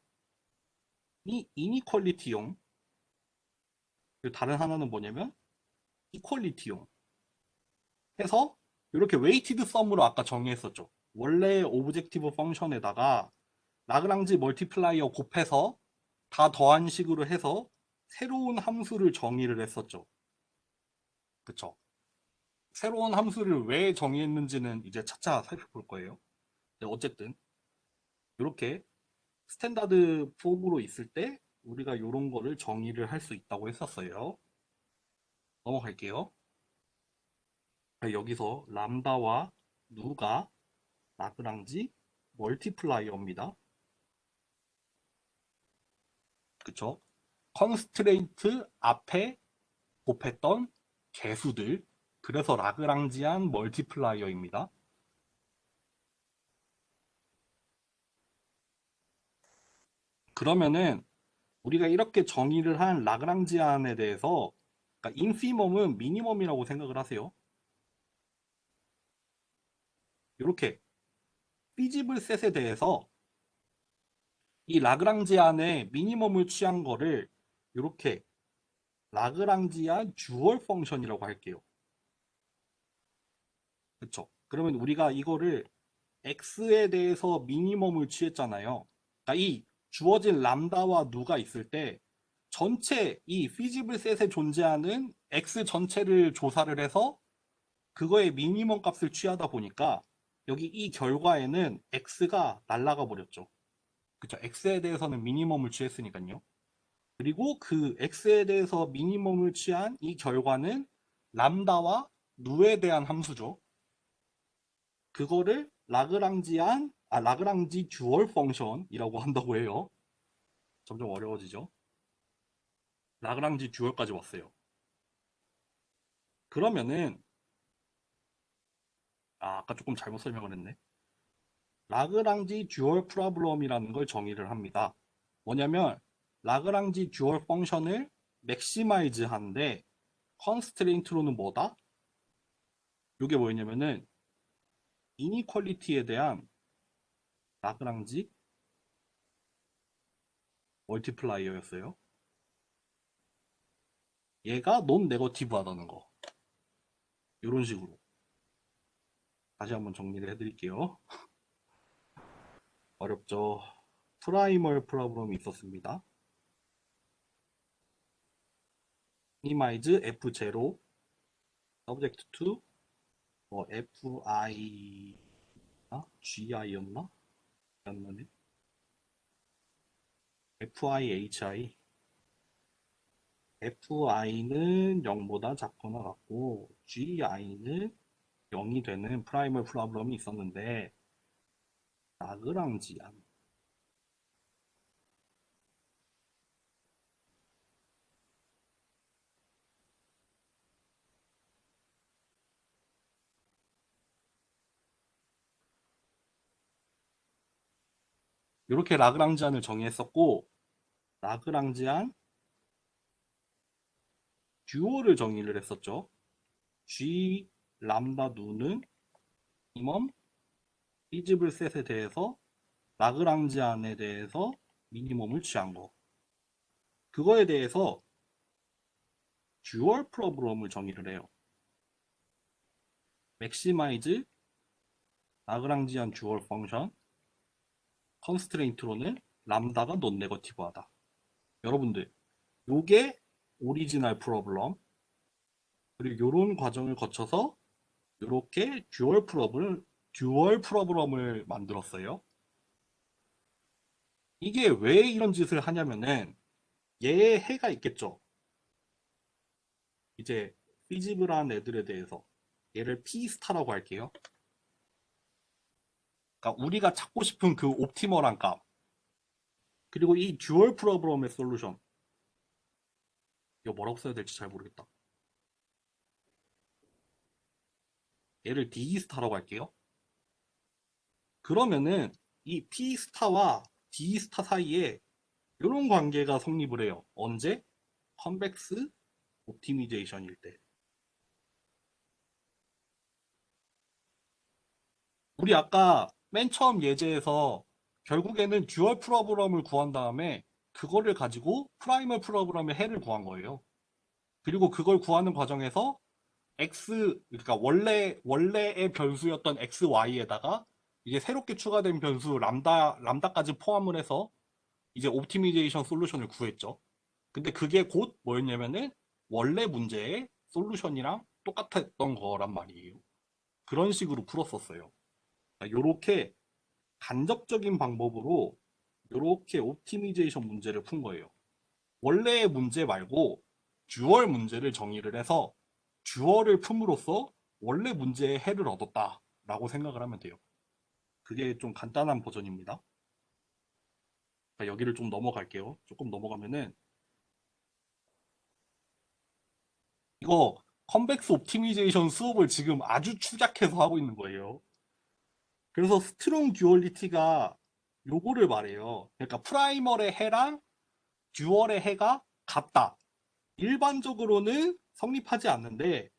이 이니퀄리티용 그리고 다른 하나는 뭐냐면 이퀄리티용 해서 이렇게 웨이티드 썸으로 아까 정의했었죠. 원래 오브젝티브 펑션에다가 라그랑지 멀티플라이어 곱해서 다 더한 식으로 해서 새로운 함수를 정의를 했었죠. 그쵸? 새로운 함수를 왜 정의했는지는 이제 차차 살펴볼 거예요. 어쨌든 이렇게 스탠다드 폼으로 있을 때 우리가 이런 거를 정의를 할 수 있다고 했었어요. 넘어갈게요. 여기서 람다와 누가 라그랑지 멀티플라이어입니다. 그쵸? 컨스트레인트 앞에 곱했던 개수들 그래서 라그랑지안 멀티플라이어입니다. 그러면은 우리가 이렇게 정의를 한 라그랑지안에 대해서, 그러니까 인피멈은 미니멈이라고 생각을 하세요. 이렇게 피지블 셋에 대해서 이 라그랑지안의 미니멈을 취한 거를 이렇게 라그랑지안 듀얼 펑션이라고 할게요. 그쵸? 그러면 우리가 이거를 x에 대해서 미니멈을 취했잖아요. 그러니까 이 주어진 람다와 누가 있을 때 전체 이 피지블 셋에 존재하는 x 전체를 조사를 해서 그거의 미니멈 값을 취하다 보니까 여기 이 결과에는 x가 날아가 버렸죠. 그쵸? x에 대해서는 미니멈을 취했으니까요. 그리고 그 x에 대해서 미니멈을 취한 이 결과는 람다와 누에 대한 함수죠. 그거를 라그랑지 듀얼 펑션이라고 한다고 해요. 점점 어려워지죠. 라그랑지 듀얼까지 왔어요. 그러면은 아까 조금 잘못 설명을 했네. 라그랑지 듀얼 프로블럼이라는 걸 정의를 합니다. 뭐냐면 라그랑지 듀얼 펑션을 맥시마이즈 하는데 컨스트레인트로는 뭐다? 이게 뭐였냐면은 이니퀄리티에 대한 라그랑지 멀티플라이어였어요. 얘가 논 네거티브 하다는 거. 이런 식으로. 다시 한번 정리를 해드릴게요. 어렵죠. 프라이멀 프로블럼이 있었습니다. 미니마이즈 F0 subject to FI GI였나? 였나네. FIHI FI는 0보다 작거나 같고 GI는 0이 되는 프라이멀 프로블럼이 있었는데 라그랑지안 이렇게 라그랑지안을 정의했었고 라그랑지안 듀오를 정의를 했었죠. G 람다 누는 미니멈 피지블 셋에 대해서 라그랑지안에 대해서 미니멈을 취한 거. 그거에 대해서 듀얼 프로블럼을 정의를 해요. 맥시마이즈 라그랑지안 듀얼 펑션 컨스트레인트로는 람다가 논 네거티브하다. 여러분들 요게 오리지널 프로블럼 그리고 요런 과정을 거쳐서 요렇게 듀얼 프로블럼을 만들었어요. 이게 왜 이런 짓을 하냐면은 얘의 해가 있겠죠. 이제 피지블한 애들에 대해서 얘를 P스타라고 할게요. 그러니까 우리가 찾고 싶은 그 옵티멀한 값 그리고 이 듀얼 프로블럼의 솔루션 이거 뭐라고 써야 될지 잘 모르겠다. 얘를 D스타라고 할게요. 그러면은 이 P스타와 D스타 사이에 이런 관계가 성립을 해요. 언제? 컨벡스 옵티미제이션일 때. 우리 아까 맨 처음 예제에서 결국에는 듀얼 프로블럼을 구한 다음에 그거를 가지고 프라이멀 프로블럼의 해를 구한 거예요. 그리고 그걸 구하는 과정에서 그러니까 원래의 변수였던 xy에다가 이제 새롭게 추가된 변수 람다까지 포함을 해서 이제 옵티미제이션 솔루션을 구했죠. 근데 그게 곧 뭐였냐면은 원래 문제의 솔루션이랑 똑같았던 거란 말이에요. 그런 식으로 풀었었어요. 요렇게 간접적인 방법으로 요렇게 옵티미제이션 문제를 푼 거예요. 원래의 문제 말고 듀얼 문제를 정의를 해서 듀얼을 품으로써 원래 문제의 해를 얻었다라고 생각을 하면 돼요. 그게 좀 간단한 버전입니다. 자, 여기를 좀 넘어갈게요. 조금 넘어가면은 이거 컨벡스 옵티미제이션 수업을 지금 아주 축약해서 하고 있는 거예요. 그래서 스트롱 듀얼리티가 요거를 말해요. 그러니까 프라이멀의 해랑 듀얼의 해가 같다. 일반적으로는 성립하지 않는데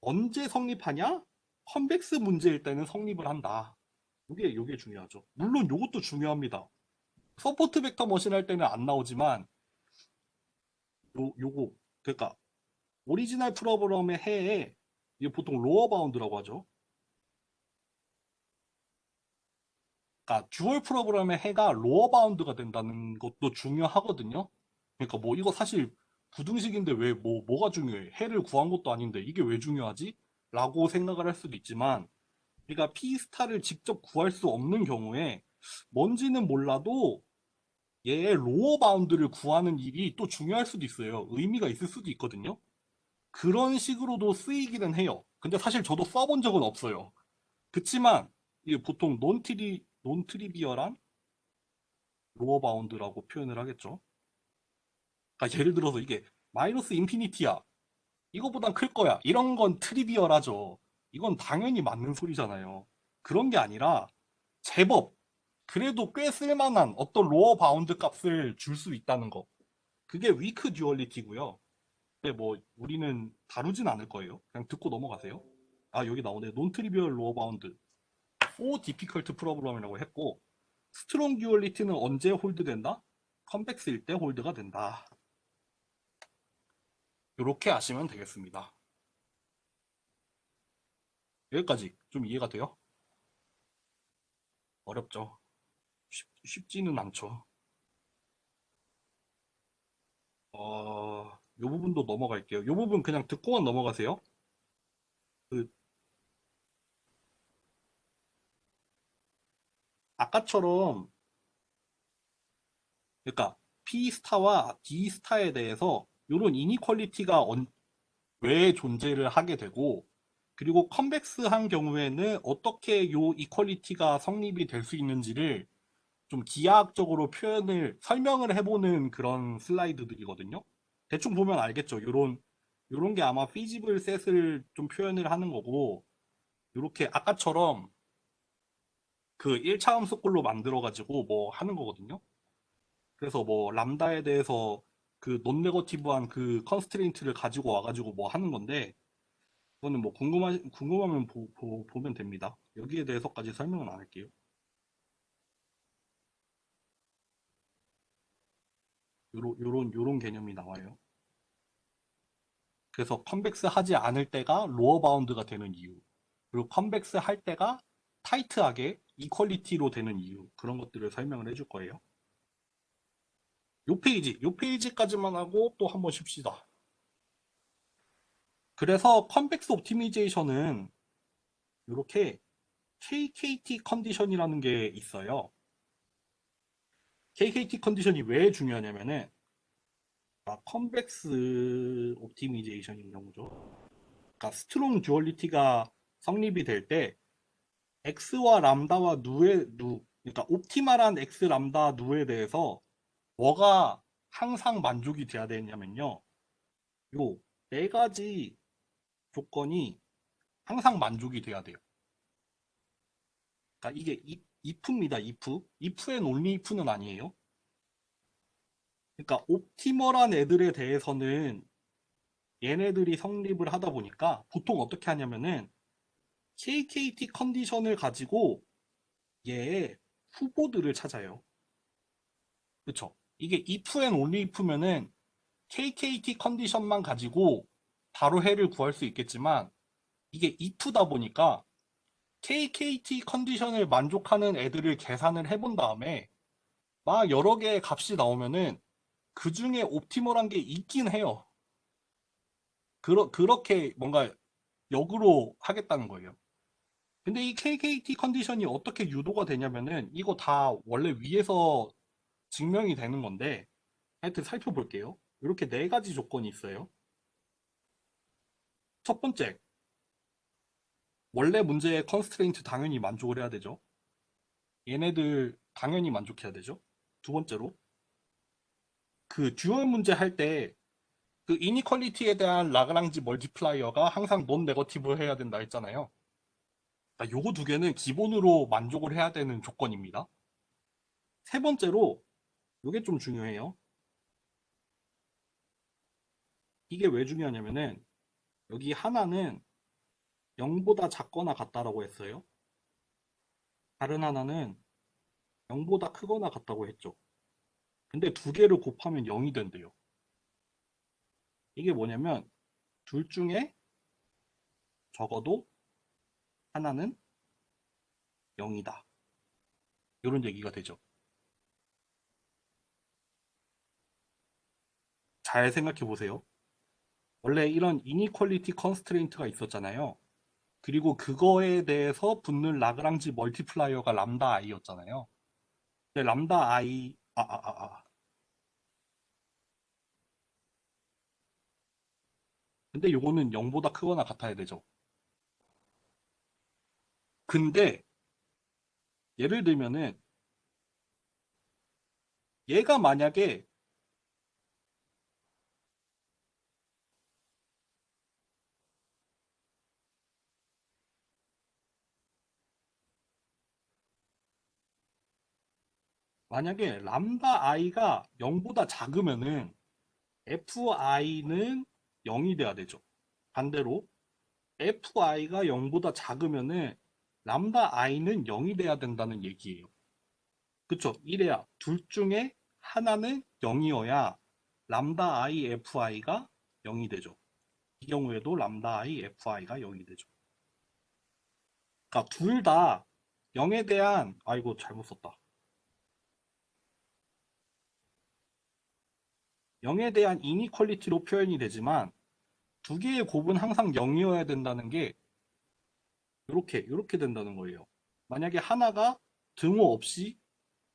언제 성립하냐? 컨벡스 문제일 때는 성립을 한다. 요게 중요하죠. 물론 요것도 중요합니다. 서포트 벡터 머신 할 때는 안 나오지만 요거 그러니까 오리지널 프로그램의 해에 이게 보통 로어 바운드라고 하죠. 그러니까 듀얼 프로그램의 해가 로어 바운드가 된다는 것도 중요하거든요. 그러니까 뭐 이거 사실 부등식인데 왜 뭐가 중요해? 해를 구한 것도 아닌데 이게 왜 중요하지? 라고 생각을 할 수도 있지만 우리가 P스타를 직접 구할 수 없는 경우에 뭔지는 몰라도 얘의 로어 바운드를 구하는 일이 또 중요할 수도 있어요. 의미가 있을 수도 있거든요. 그런 식으로도 쓰이기는 해요. 근데 사실 저도 써본 적은 없어요. 그치만 이게 보통 논트리비얼한 로어 바운드라고 표현을 하겠죠. 그러니까 예를 들어서 이게 마이너스 인피니티야. 이거보단 클 거야. 이런 건 트리비얼하죠. 이건 당연히 맞는 소리잖아요. 그런 게 아니라 제법 그래도 꽤 쓸만한 어떤 로어 바운드 값을 줄 수 있다는 거. 그게 위크 듀얼리티고요. 근데 뭐 우리는 다루진 않을 거예요. 그냥 듣고 넘어가세요. 아 여기 나오네. 논 트리비얼 로어 바운드. for difficult problem이라고 했고 스트롱 듀얼리티는 언제 홀드된다? 컨벡스일 때 홀드가 된다. 이렇게 아시면 되겠습니다. 여기까지 좀 이해가 돼요? 어렵죠? 쉽지는 않죠. 이 부분도 넘어갈게요. 이 부분 그냥 듣고만 넘어가세요. 그 아까처럼 그러니까 P 스타와 D 스타에 대해서 이런 이니퀄리티가 왜 존재를 하게 되고 그리고 컨벡스한 경우에는 어떻게 요 이퀄리티가 성립이 될 수 있는지를 좀 기하학적으로 설명을 해보는 그런 슬라이드들이거든요. 대충 보면 알겠죠. 요런 게 아마 feasible set을 좀 표현을 하는 거고 요렇게 아까처럼 그 1차 함수꼴로 만들어가지고 뭐 하는 거거든요. 그래서 뭐 람다에 대해서 그 논네거티브한 그 컨스트레인트를 가지고 와가지고 뭐 하는 건데 그거는 뭐 궁금하면 보면 됩니다. 여기에 대해서까지 설명은 안 할게요. 요런 개념이 나와요. 그래서 컨벡스 하지 않을 때가 로어 바운드가 되는 이유. 그리고 컨벡스 할 때가 타이트하게 이퀄리티로 되는 이유. 그런 것들을 설명을 해줄 거예요. 요 페이지까지만 하고 또 한번 쉽시다. 그래서 컨벡스 옵티미제이션은 이렇게 KKT 컨디션이라는 게 있어요. KKT 컨디션이 왜 중요하냐면은 컨벡스 옵티미제이션인 경우죠. 그러니까 스트롱 듀얼리티가 성립이 될 때 x와 람다와 그러니까 옵티말한 x 람다 누에 대해서 뭐가 항상 만족이 돼야 되냐면요. 요 네 가지 조건이 항상 만족이 돼야 돼요. 그러니까 이게 if입니다. if and only if는 아니에요. 그러니까 옵티멀한 애들에 대해서는 얘네들이 성립을 하다 보니까 보통 어떻게 하냐면은 KKT 컨디션을 가지고 얘의 후보들을 찾아요. 그쵸? 이게 if and only if면은 KKT 컨디션만 가지고 바로 해를 구할 수 있겠지만 이게 if다 보니까 KKT 컨디션을 만족하는 애들을 계산을 해본 다음에 막 여러 개의 값이 나오면은 그 중에 옵티멀한 게 있긴 해요. 그렇게 뭔가 역으로 하겠다는 거예요. 근데 이 KKT 컨디션이 어떻게 유도가 되냐면은 이거 다 원래 위에서 증명이 되는 건데 하여튼 살펴볼게요. 이렇게 네 가지 조건이 있어요. 첫 번째, 원래 문제의 컨스트레인트 당연히 만족을 해야 되죠. 얘네들 당연히 만족해야 되죠. 두 번째로, 그 듀얼 문제 할 때 그 이니퀄리티에 대한 라그랑지 멀티플라이어가 항상 논 네거티브 해야 된다 했잖아요. 그러니까 요거 두 개는 기본으로 만족을 해야 되는 조건입니다. 세 번째로 이게 좀 중요해요. 이게 왜 중요하냐면은 여기 하나는 0보다 작거나 같다라고 했어요. 다른 하나는 0보다 크거나 같다고 했죠. 근데 두 개를 곱하면 0이 된대요. 이게 뭐냐면 둘 중에 적어도 하나는 0이다. 이런 얘기가 되죠. 잘 생각해 보세요. 원래 이런 이니퀄리티 컨스트레인트가 있었잖아요. 그리고 그거에 대해서 붙는 라그랑지 멀티플라이어가 람다 i였잖아요. 근데 람다 i 근데 요거는 0보다 크거나 같아야 되죠. 근데 예를 들면은 얘가 만약에 람다 i가 0보다 작으면은 fi는 0이 돼야 되죠. 반대로 fi가 0보다 작으면은 람다 i는 0이 돼야 된다는 얘기예요. 그쵸? 이래야 둘 중에 하나는 0이어야 람다 i fi가 0이 되죠. 이 경우에도 람다 i fi가 0이 되죠. 그러니까 둘 다 0에 대한 아이고 잘못 썼다. 0에 대한 이니퀄리티로 표현이 되지만 두 개의 곱은 항상 0이어야 된다는 게 이렇게 된다는 거예요. 만약에 하나가 등호 없이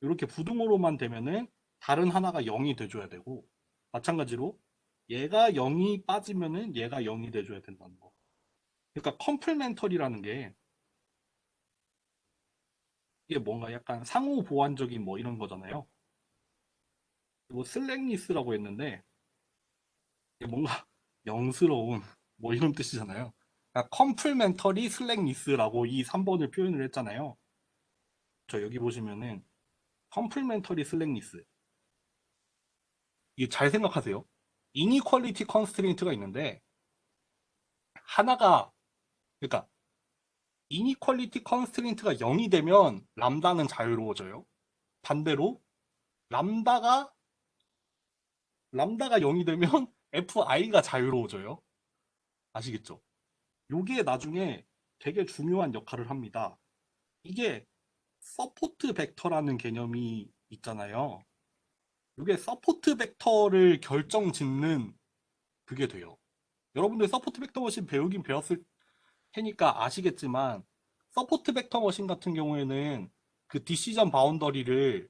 이렇게 부등호로만 되면은 다른 하나가 0이 돼줘야 되고 마찬가지로 얘가 0이 빠지면은 얘가 0이 돼줘야 된다는 거. 그러니까 컴플멘터리라는 게 이게 뭔가 약간 상호 보완적인 뭐 이런 거잖아요. 그리고 슬랙리스라고 했는데 이게 뭔가 영스러운 뭐 이런 뜻이잖아요. 그러니까 컴플멘터리 슬랙리스라고 이 3번을 표현을 했잖아요. 저 여기 보시면은 컴플멘터리 슬랙리스 이게 잘 생각하세요. 이니퀄리티 컨스트레인트가 있는데 하나가 그러니까 이니퀄리티 컨스트레인트가 0이 되면 람다는 자유로워져요. 반대로 람다가 0이 되면 fi가 자유로워져요. 아시겠죠? 요게 나중에 되게 중요한 역할을 합니다. 이게 서포트 벡터라는 개념이 있잖아요. 이게 서포트 벡터를 결정짓는 그게 돼요. 여러분들 서포트 벡터 머신 배우긴 배웠을 테니까 아시겠지만 서포트 벡터 머신 같은 경우에는 그 디시전 바운더리를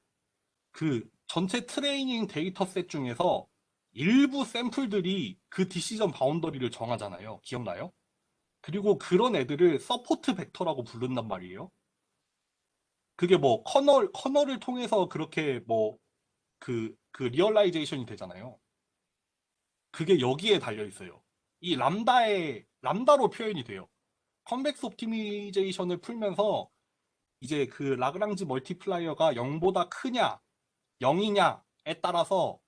그 전체 트레이닝 데이터셋 중에서 일부 샘플들이 그 디시전 바운더리를 정하잖아요. 기억나요? 그리고 그런 애들을 서포트 벡터라고 부른단 말이에요. 그게 뭐 커널을 통해서 그렇게 뭐 그 리얼라이제이션이 되잖아요. 그게 여기에 달려 있어요. 이 람다로 표현이 돼요. 컨벡스 옵티미제이션을 풀면서 이제 그 라그랑지 멀티플라이어가 0보다 크냐, 0이냐에 따라서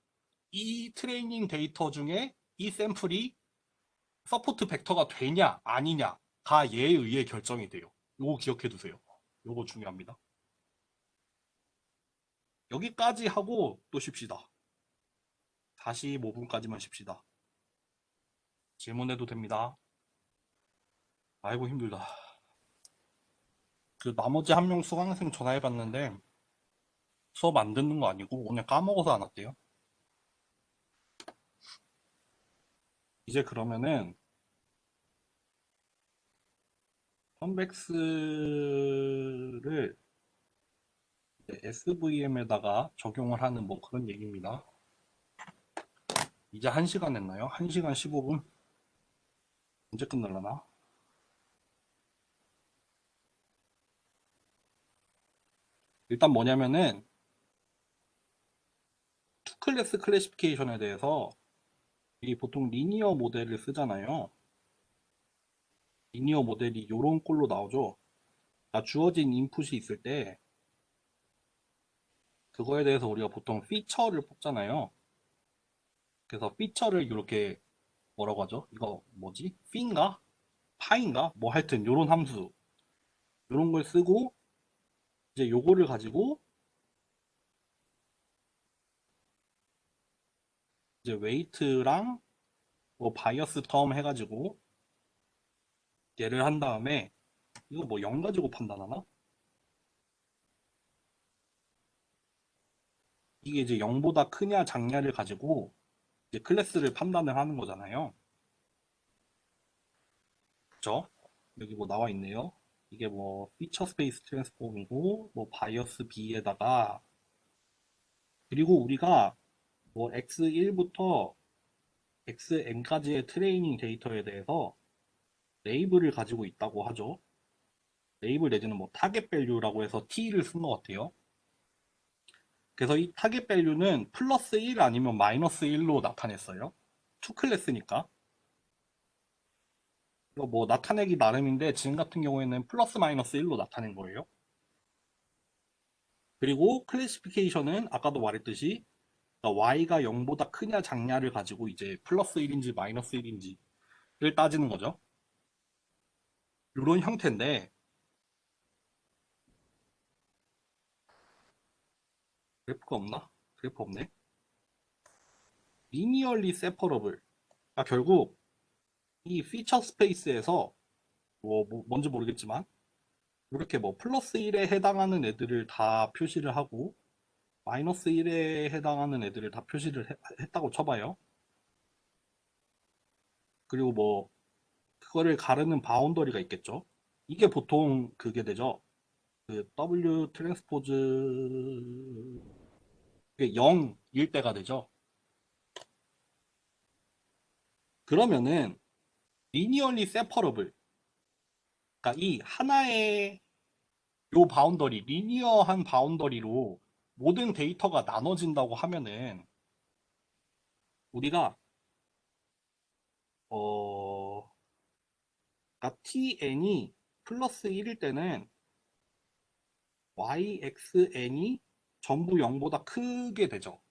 이 트레이닝 데이터 중에 이 샘플이 서포트 벡터가 되냐, 아니냐가 얘에 의해 결정이 돼요. 요거 기억해 두세요. 요거 중요합니다. 여기까지 하고 또 쉽시다. 45분까지만 쉽시다. 질문해도 됩니다. 아이고 힘들다. 그 나머지 한 명 수강생 전화해봤는데 수업 안 듣는 거 아니고 오늘 까먹어서 안 왔대요. 이제 그러면은 컴백스를 SVM에다가 적용을 하는 뭐 그런 얘기입니다. 이제 1시간 했나요? 1시간 15분? 언제 끝날라나? 일단 뭐냐면은 투클래스 클래시피케이션에 대해서 이 보통 리니어 모델을 쓰잖아요. 리니어 모델이 요런 꼴로 나오죠. 주어진 인풋이 있을 때 그거에 대해서 우리가 보통 피처를 뽑잖아요. 그래서 피처를 이렇게 뭐라고 하죠? 이거 뭐지? 피인가? 파인가? 뭐 하여튼 요런 함수 요런 걸 쓰고 이제 요거를 가지고 이제 웨이트랑 뭐 바이어스 텀 해가지고 얘를 한 다음에 이거 뭐 0 가지고 판단하나? 이게 이제 0보다 크냐 작냐를 가지고 이제 클래스를 판단을 하는 거잖아요. 그쵸? 여기 뭐 나와 있네요. 이게 뭐 피처 스페이스 트랜스폼이고 뭐 바이어스 B에다가 그리고 우리가 뭐 X1부터 XN까지의 트레이닝 데이터에 대해서 레이블을 가지고 있다고 하죠. 레이블 내지는 뭐 타겟 밸류라고 해서 T를 쓴 것 같아요. 그래서 이 타겟 밸류는 플러스 1 아니면 마이너스 1로 나타냈어요. 투 클래스니까. 이거 뭐 나타내기 나름인데 지금 같은 경우에는 플러스 마이너스 1로 나타낸 거예요. 그리고 클래시피케이션은 아까도 말했듯이 그러니까 y가 0보다 크냐 작냐를 가지고 이제 플러스 1인지 마이너스 1인지를 따지는 거죠. 이런 형태인데 그래프가 없나? 그래프 없네. 리니얼리 세퍼러블. 아, 결국 이 피처 스페이스에서 뭔지 모르겠지만 이렇게 뭐 플러스 1에 해당하는 애들을 다 표시를 하고 마이너스 1에 해당하는 애들을 다 표시를 했다고 쳐봐요. 그리고 뭐 그거를 가르는 바운더리가 있겠죠. 이게 보통 그게 되죠. 그 W 트랜스포즈 그게 0일 때가 되죠. 그러면은 리니얼리 세퍼러블 그러니까 이 하나의 요 바운더리 리니어한 바운더리로 모든 데이터가 나눠진다고 하면은 우리가 어 그러니까 tn이 플러스 1일 때는 yxn이 전부 0보다 크게 되죠.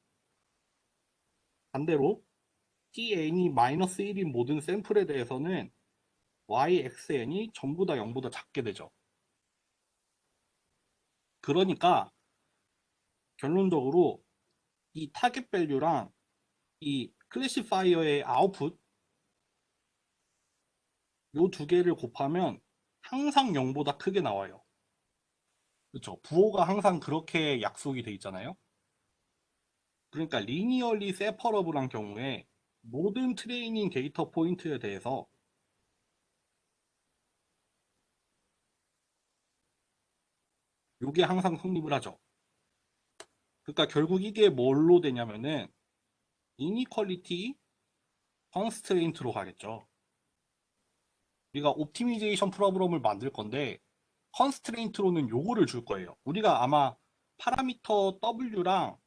반대로 tn이 마이너스 1인 모든 샘플에 대해서는 yxn이 전부 다 0보다 작게 되죠. 그러니까 결론적으로 이 타겟 밸류랑 이 클래시파이어의 아웃풋 요 두 개를 곱하면 항상 0보다 크게 나와요. 그렇죠. 부호가 항상 그렇게 약속이 돼 있잖아요. 그러니까 리니얼리 세퍼러블한 경우에 모든 트레이닝 데이터 포인트에 대해서 이게 항상 성립을 하죠. 그러니까 결국 이게 뭘로 되냐면은 이니퀄리티 컨스트레인트로 가겠죠. 우리가 옵티미제이션 프로그램을 만들 건데 컨스트레인트로는 요거를 줄 거예요. 우리가 아마 파라미터 W랑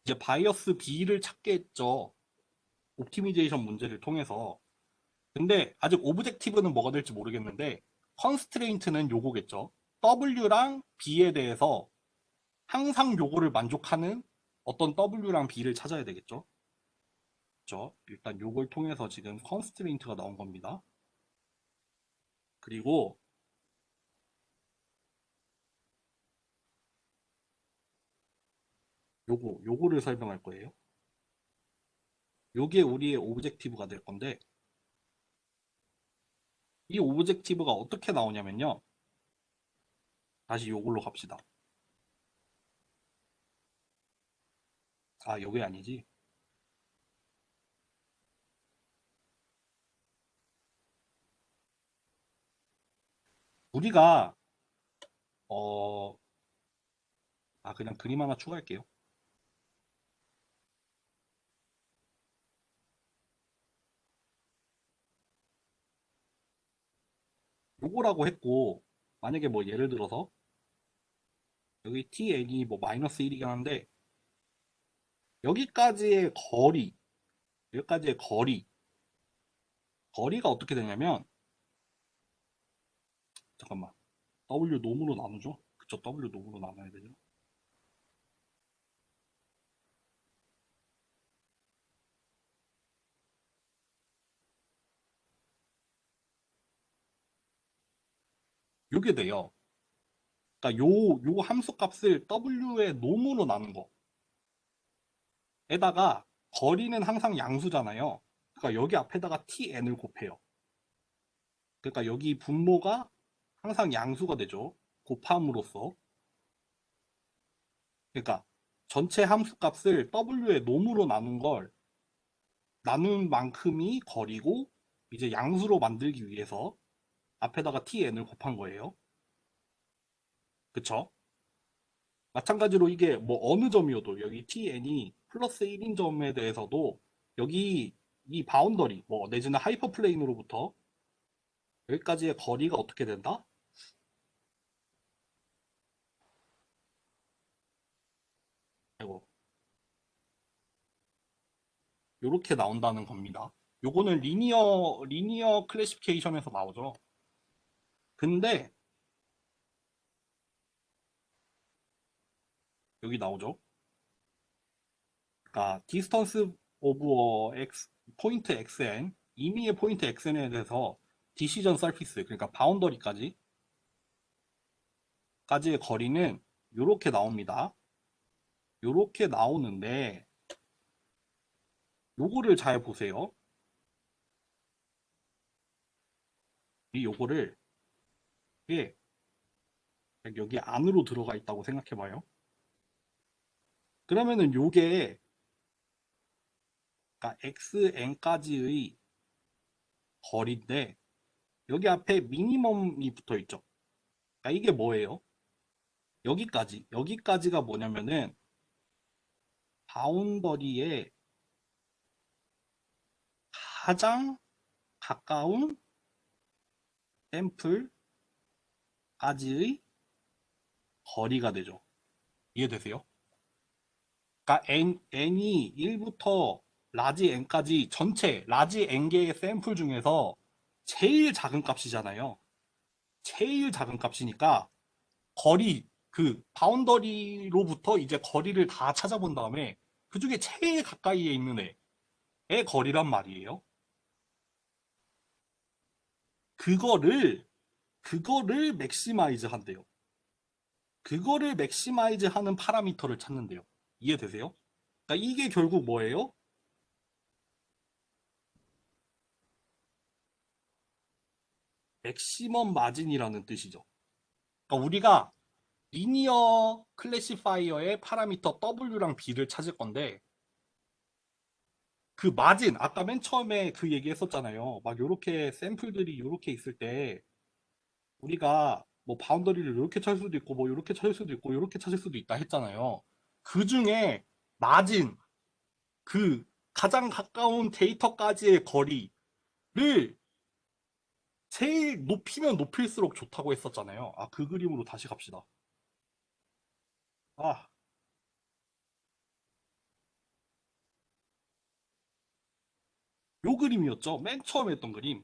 이제 바이어스 B를 찾겠죠. 옵티미제이션 문제를 통해서. 근데 아직 오브젝티브는 뭐가 될지 모르겠는데 컨스트레인트는 요거겠죠. W랑 B에 대해서 항상 요거를 만족하는 어떤 W랑 B를 찾아야 되겠죠. 그렇죠? 일단 요걸 통해서 지금 컨스트레인트가 나온 겁니다. 그리고 요거를 설명할 거예요. 요게 우리의 오브젝티브가 될 건데 이 오브젝티브가 어떻게 나오냐면요. 다시 요걸로 갑시다. 아, 요게 아니지. 우리가 어, 그냥 그림 하나 추가할게요. 요거라고 했고 만약에 뭐 예를 들어서 여기 tn이 뭐 마이너스 1이긴 한데 여기까지의 거리 여기까지의 거리가 어떻게 되냐면 잠깐만 w 놈으로 나누죠. 그쵸 w 놈으로 나눠야 되죠. 요게 돼요. 그러니까 요 함수 값을 w의 놈으로 나눈 거. 에다가 거리는 항상 양수잖아요. 그러니까 여기 앞에다가 tn을 곱해요. 그러니까 여기 분모가 항상 양수가 되죠. 곱함으로써. 그러니까 전체 함수 값을 w의 놈으로 나눈 걸 나눈 만큼이 거리고 이제 양수로 만들기 위해서 앞에다가 tn을 곱한 거예요. 그쵸? 마찬가지로 이게 뭐 어느 점이어도 여기 tn이 플러스 1인 점에 대해서도 여기 이 바운더리 뭐 내지는 하이퍼플레인으로부터 여기까지의 거리가 어떻게 된다? 아이고, 요렇게 나온다는 겁니다. 요거는 리니어 클래시피케이션에서 나오죠. 근데 여기 나오죠. 그러니까 디스턴스 오브 x 포인트 xn 임의의 포인트 xn에 대해서 디시전 서피스 그러니까 바운더리까지의 거리는 요렇게 나옵니다. 요렇게 나오는데 요거를 잘 보세요. 이 요거를 이게 여기 안으로 들어가 있다고 생각해 봐요. 그러면은 요게 그러니까 xn까지의 거리인데 여기 앞에 미니멈이 붙어 있죠. 그러니까 이게 뭐예요? 여기까지가 뭐냐면은 바운더리에 가장 가까운 샘플까지의 거리가 되죠. 이해되세요? 그러니까 n이 1부터 라지 n까지 전체 라지 n개의 샘플 중에서 제일 작은 값이잖아요. 제일 작은 값이니까 거리 그 바운더리로부터 이제 거리를 다 찾아본 다음에 그 중에 제일 가까이에 있는 애의 거리란 말이에요. 그거를 맥시마이즈 한대요. 그거를 맥시마이즈 하는 파라미터를 찾는데요. 이해되세요? 그러니까 이게 결국 뭐예요? 맥시멈 마진이라는 뜻이죠. 그러니까 우리가 리니어 클래시파이어의 파라미터 W랑 B를 찾을 건데 그 마진 아까 맨 처음에 그 얘기 했었잖아요. 막 요렇게 샘플들이 요렇게 있을 때 우리가 뭐 바운더리를 이렇게 찾을 수도 있고 뭐 이렇게 찾을 수도 있고 이렇게 찾을 수도 있다 했잖아요. 그 중에 마진 그 가장 가까운 데이터까지의 거리를 제일 높이면 높일수록 좋다고 했었잖아요. 아, 그 그림으로 다시 갑시다. 아, 요 그림이었죠. 맨 처음에 했던 그림.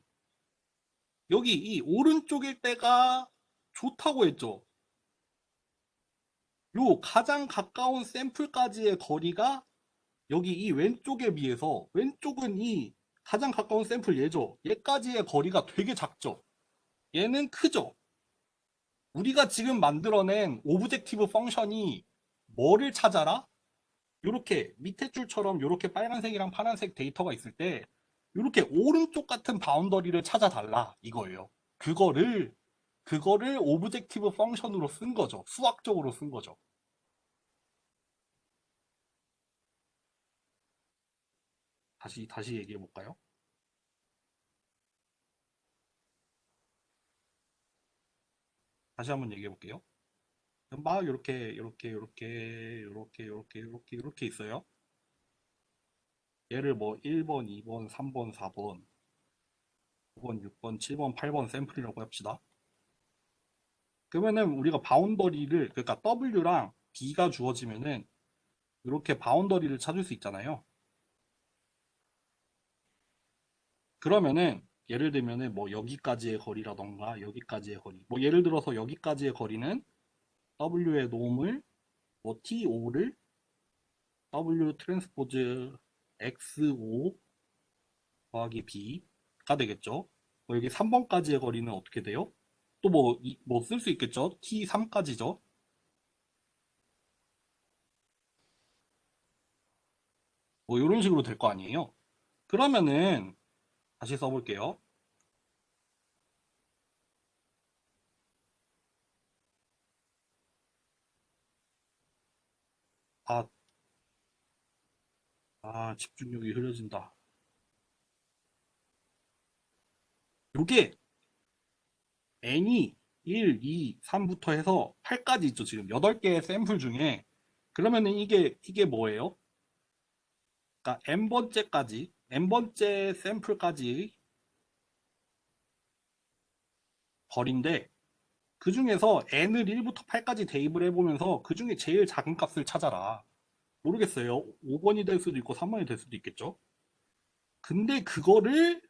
여기 이 오른쪽일 때가 좋다고 했죠. 요 가장 가까운 샘플까지의 거리가 여기 이 왼쪽에 비해서 왼쪽은 이 가장 가까운 샘플 얘죠. 얘까지의 거리가 되게 작죠. 얘는 크죠. 우리가 지금 만들어낸 오브젝티브 펑션이 뭐를 찾아라? 이렇게 밑에 줄처럼 이렇게 빨간색이랑 파란색 데이터가 있을 때 이렇게 오른쪽 같은 바운더리를 찾아달라 이거예요. 그거를 오브젝티브 펑션으로 쓴 거죠. 수학적으로 쓴 거죠. 다시 얘기해 볼까요? 다시 한번 얘기해 볼게요. 막 이렇게 있어요. 얘를 뭐 1번, 2번, 3번, 4번, 5번, 6번, 7번, 8번 샘플이라고 합시다. 그러면은 우리가 바운더리를 그러니까 W랑 B가 주어지면은 이렇게 바운더리를 찾을 수 있잖아요. 그러면은 예를 들면은 뭐 여기까지의 거리라던가 여기까지의 거리 뭐 예를 들어서 여기까지의 거리는 W의 놈을 뭐 T5를 W 트랜스포즈 X5 더하기 B가 되겠죠. 뭐 여기 3번까지의 거리는 어떻게 돼요? 또 뭐 쓸 수 있겠죠? T3까지죠? 뭐 이런 식으로 될 거 아니에요? 그러면은 다시 써볼게요. 아, 집중력이 흐려진다. 요게 n이 1, 2, 3부터 해서 8까지 있죠. 지금 8개의 샘플 중에. 그러면은 이게 뭐예요? 그러니까 n번째 샘플까지 거리인데 그 중에서 n을 1부터 8까지 대입을 해보면서 그 중에 제일 작은 값을 찾아라. 모르겠어요. 5번이 될 수도 있고 3번이 될 수도 있겠죠. 근데 그거를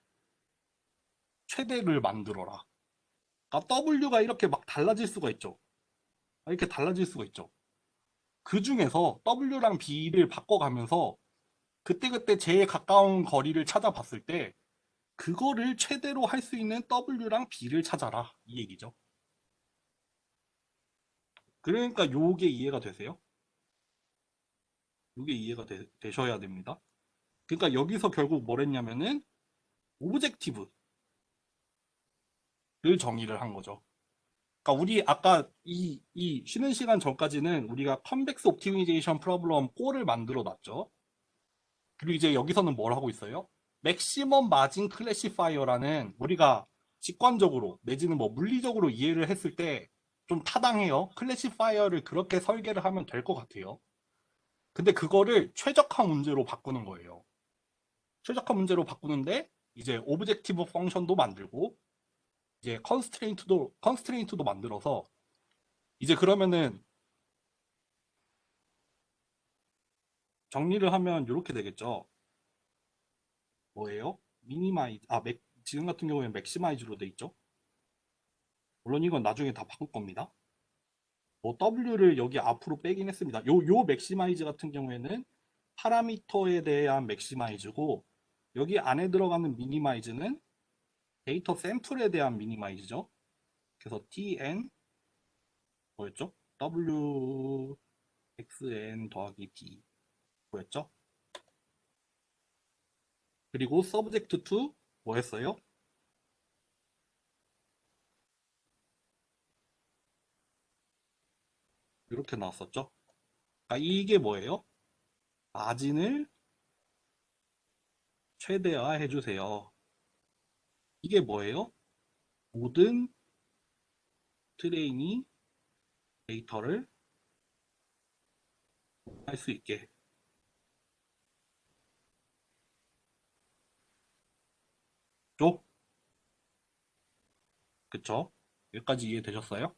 최대를 만들어라. 그러니까 W가 이렇게 막 달라질 수가 있죠. 이렇게 달라질 수가 있죠. 그 중에서 W랑 B를 바꿔가면서 그때그때 제일 가까운 거리를 찾아봤을 때 그거를 최대로 할 수 있는 W랑 B를 찾아라. 이 얘기죠. 그러니까 요게 이해가 되세요? 요게 이해가 되셔야 됩니다. 그러니까 여기서 결국 뭘 했냐면은 오브젝티브를 정의를 한 거죠. 그러니까 우리 아까 이 쉬는 시간 전까지는 우리가 컨벡스 옵티미제이션 프로블럼 4를 만들어 놨죠. 그리고 이제 여기서는 뭘 하고 있어요? 맥시멈 마진 클래시파이어라는 우리가 직관적으로 내지는 뭐 물리적으로 이해를 했을 때 좀 타당해요. 클래시파이어를 그렇게 설계를 하면 될 것 같아요. 근데 그거를 최적화 문제로 바꾸는 거예요. 최적화 문제로 바꾸는데 이제 오브젝티브 펑션도 만들고 이제 컨스트레인트도 만들어서 이제 그러면은 정리를 하면 이렇게 되겠죠. 뭐예요? 지금 같은 경우에는 맥시마이즈로 돼 있죠. 물론 이건 나중에 다 바꿀 겁니다. 뭐 W를 여기 앞으로 빼긴 했습니다. 요 맥시마이즈 같은 경우에는 파라미터에 대한 맥시마이즈고 여기 안에 들어가는 미니마이즈는 데이터 샘플에 대한 미니마이즈죠. 그래서 tn 뭐였죠? wxn 더하기 d 뭐였죠? 그리고 subject to 뭐였어요? 이렇게 나왔었죠. 이게 뭐예요? 마진을 최대화 해주세요. 이게 뭐예요? 모든 트레이니 데이터를 할 수 있게. 죠? 그쵸? 여기까지 이해되셨어요?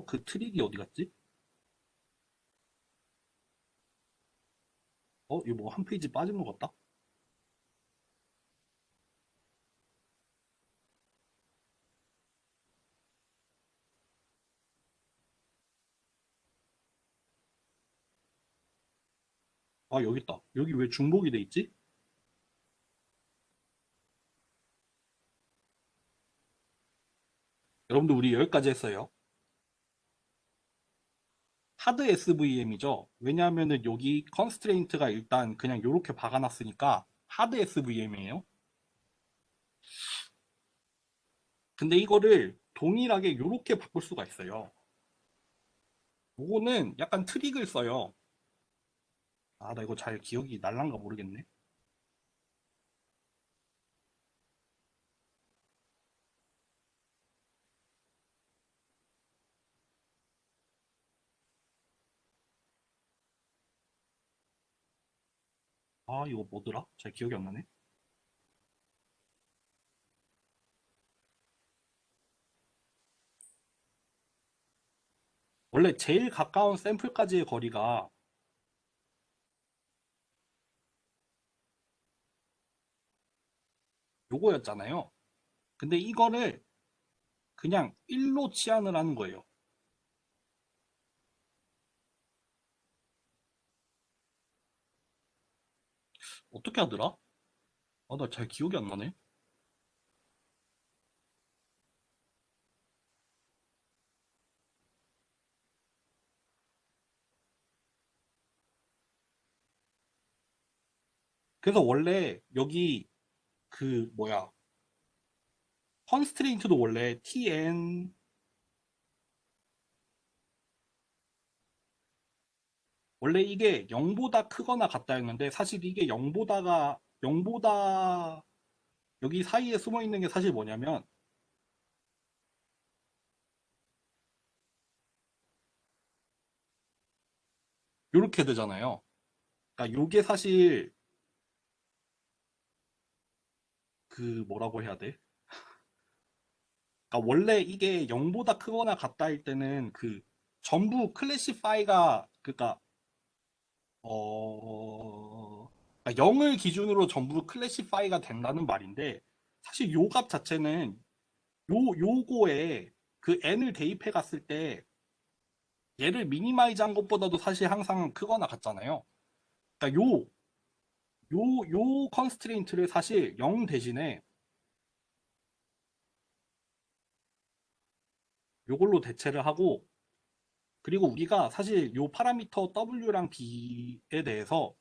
그 트릭이 어디 갔지? 이거 뭐 한 페이지 빠진 것 같다? 여기 있다. 여기 왜 중복이 돼 있지? 여러분들 우리 여기까지 했어요. 하드 SVM이죠. 왜냐하면은 여기 컨스트레인트가 일단 그냥 이렇게 박아놨으니까 하드 SVM이에요. 근데 이거를 동일하게 이렇게 바꿀 수가 있어요. 요거는 약간 트릭을 써요. 나 이거 잘 기억이 날란가 모르겠네. 이거 뭐더라? 잘 기억이 안 나네. 원래 제일 가까운 샘플까지의 거리가 요거였잖아요. 근데 이거를 그냥 1로 치환을 하는 거예요. 어떻게 하더라? 나 잘 기억이 안 나네. 그래서 원래 여기 그 뭐야 컨스트레인트도 원래 tn 원래 이게 0보다 크거나 같다였는데 사실 이게 0보다 여기 사이에 숨어 있는 게 사실 뭐냐면 요렇게 되잖아요. 그러니까 요게 사실 그 뭐라고 해야 돼? 그러니까 원래 이게 0보다 크거나 같다일 때는 그 전부 클래시파이가 그러니까 그러니까 0을 기준으로 전부 클래시파이가 된다는 말인데 사실 요 값 자체는 요거에 그 n을 대입해 갔을 때 얘를 미니마이즈 한 것보다도 사실 항상 크거나 같잖아요. 그러니까 요 컨스트레인트를 사실 0 대신에 요걸로 대체를 하고 그리고 우리가 사실 요 파라미터 W랑 B에 대해서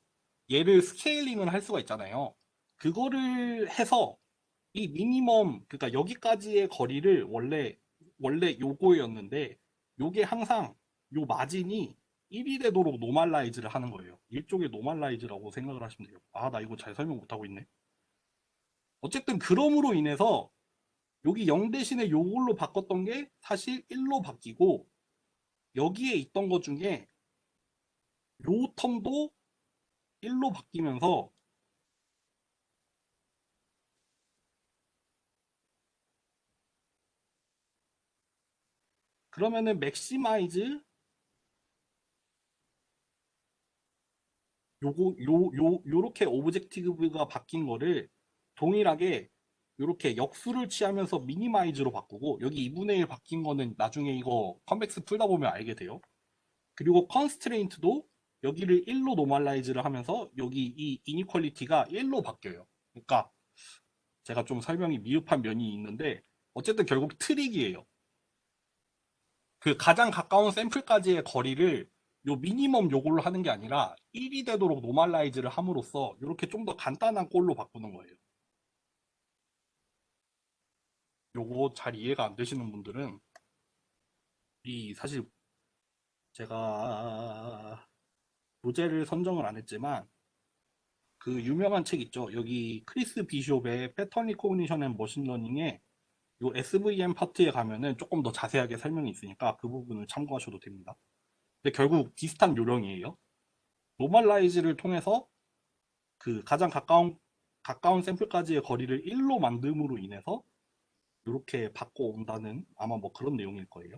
얘를 스케일링을 할 수가 있잖아요. 그거를 해서 이 미니멈 그러니까 여기까지의 거리를 원래 요거였는데 요게 항상 요 마진이 1이 되도록 노멀라이즈를 하는 거예요. 일종의 노멀라이즈라고 생각을 하시면 돼요. 아, 나 이거 잘 설명 못하고 있네. 어쨌든 그럼으로 인해서 여기 0 대신에 요걸로 바꿨던 게 사실 1로 바뀌고 여기에 있던 것 중에 요 텀도 1로 바뀌면서 그러면은 맥시마이즈 요렇게 오브젝티브가 바뀐 거를 동일하게 요렇게 역수를 취하면서 미니마이즈로 바꾸고 여기 2분의 1 바뀐 거는 나중에 이거 컨벡스 풀다 보면 알게 돼요. 그리고 컨스트레인트도 여기를 1로 노멀라이즈를 하면서 여기 이 이니퀄리티가 1로 바뀌어요. 그러니까 제가 좀 설명이 미흡한 면이 있는데 어쨌든 결국 트릭이에요. 그 가장 가까운 샘플까지의 거리를 요 미니멈 요걸로 하는 게 아니라 1이 되도록 노멀라이즈를 함으로써 이렇게 좀 더 간단한 꼴로 바꾸는 거예요. 요거 잘 이해가 안 되시는 분들은 이 사실 제가 교재를 선정을 안 했지만 그 유명한 책 있죠. 여기 크리스 비숍의 패턴 리코그니션 앤 머신러닝에 요 SVM 파트에 가면은 조금 더 자세하게 설명이 있으니까 그 부분을 참고하셔도 됩니다. 근데 결국 비슷한 요령이에요. 노멀라이즈를 통해서 그 가장 가까운 샘플까지의 거리를 1로 만듦으로 인해서 이렇게 바꿔온다는 아마 뭐 그런 내용일 거예요.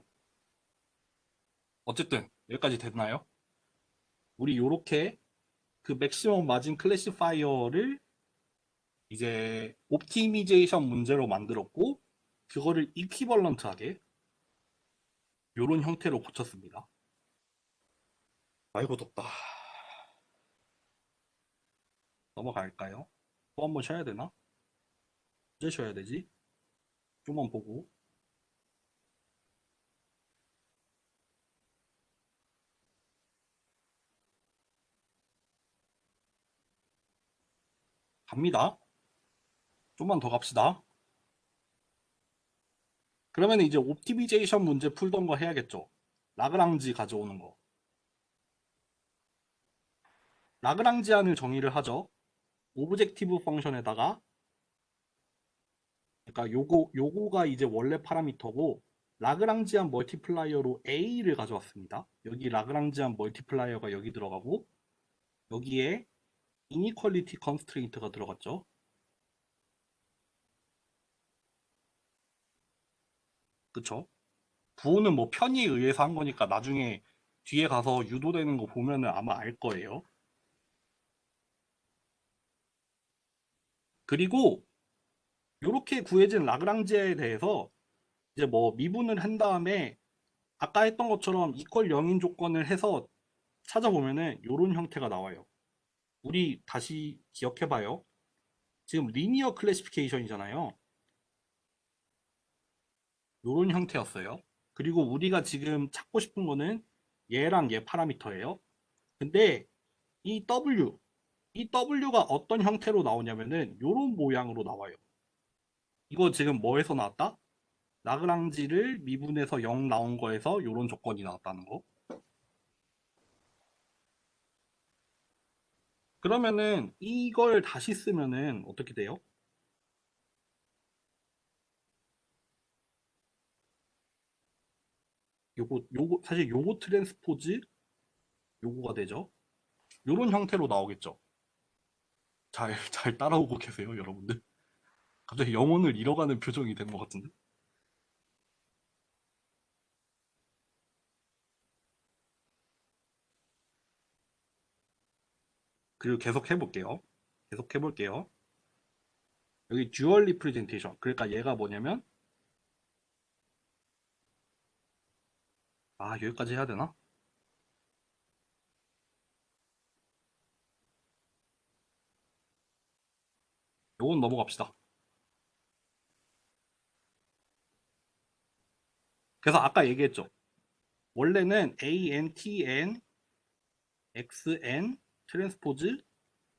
어쨌든 여기까지 됐나요? 우리 요렇게 그 맥시멈 마진 클래시파이어를 이제 옵티미제이션 문제로 만들었고 그거를 이퀴벌런트하게 요런 형태로 고쳤습니다. 아이고 덥다. 넘어갈까요? 또 한 번 쉬어야 되나? 언제 쉬어야 되지? 좀만 보고 갑니다. 좀만 더 갑시다. 그러면 이제 옵티미제이션 문제 풀던 거 해야겠죠. 라그랑지 가져오는 거. 라그랑지안을 정의를 하죠. 오브젝티브 펑션에다가 그러니까 요거가 이제 원래 파라미터고 라그랑지안 멀티플라이어로 A를 가져왔습니다. 여기 라그랑지안 멀티플라이어가 여기 들어가고 여기에 이니퀄리티 컨스트레인트가 들어갔죠. 그쵸? 부호는 뭐 편의에 의해서 한 거니까 나중에 뒤에 가서 유도되는 거 보면은 아마 알 거예요. 그리고 이렇게 구해진 라그랑지에 대해서 이제 뭐 미분을 한 다음에 아까 했던 것처럼 이퀄 0인 조건을 해서 찾아보면은 이런 형태가 나와요. 우리 다시 기억해봐요. 지금 리니어 클래시피케이션이잖아요. 요런 형태였어요. 그리고 우리가 지금 찾고 싶은 거는 얘랑 얘 파라미터예요. 근데 이 W가 어떤 형태로 나오냐면은 요런 모양으로 나와요. 이거 지금 뭐에서 나왔다? 라그랑지를 미분해서 0 나온 거에서 요런 조건이 나왔다는 거. 그러면은 이걸 다시 쓰면은 어떻게 돼요? 요거 사실 요거 트랜스포즈 요거가 되죠. 요런 형태로 나오겠죠. 잘 따라오고 계세요, 여러분들? 갑자기 영혼을 잃어가는 표정이 된 것 같은데? 그리고 계속 해볼게요. 계속 해볼게요. 여기 듀얼 리프레젠테이션. 그러니까 얘가 뭐냐면, 여기까지 해야 되나? 요건 넘어갑시다. 그래서 아까 얘기했죠. 원래는 ANTN, XN, 트랜스포즈,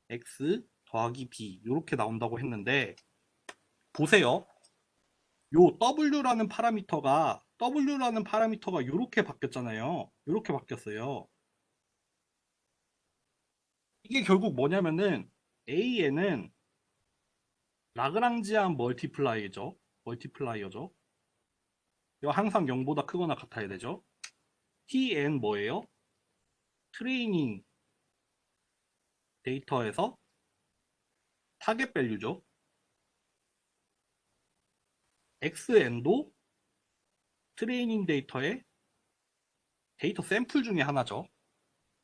X 더하기 B 이렇게 나온다고 했는데 보세요. 요 W라는 파라미터가 이렇게 바뀌었잖아요. 이렇게 바뀌었어요. 이게 결국 뭐냐면은 AN은 라그랑지안 멀티플라이어죠. 이거 항상 0보다 크거나 같아야 되죠. TN 뭐예요? 트레이닝 데이터에서 타겟 밸류죠. XN도 트레이닝 데이터의 데이터 샘플 중에 하나죠.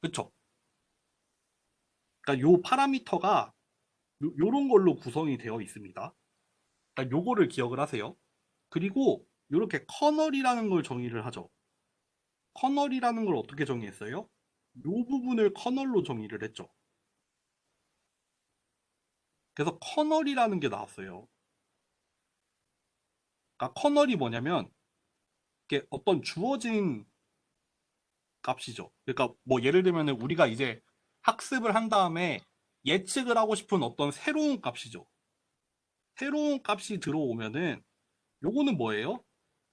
그쵸? 그러니까 요 파라미터가 요런 걸로 구성이 되어 있습니다. 그러니까 요거를 기억을 하세요. 그리고 이렇게 커널이라는 걸 정의를 하죠. 커널이라는 걸 어떻게 정의했어요? 요 부분을 커널로 정의를 했죠. 그래서 커널이라는 게 나왔어요. 그러니까 커널이 뭐냐면 이게 어떤 주어진 값이죠. 그러니까 뭐 예를 들면 우리가 이제 학습을 한 다음에 예측을 하고 싶은 어떤 새로운 값이죠. 새로운 값이 들어오면은 요거는 뭐예요?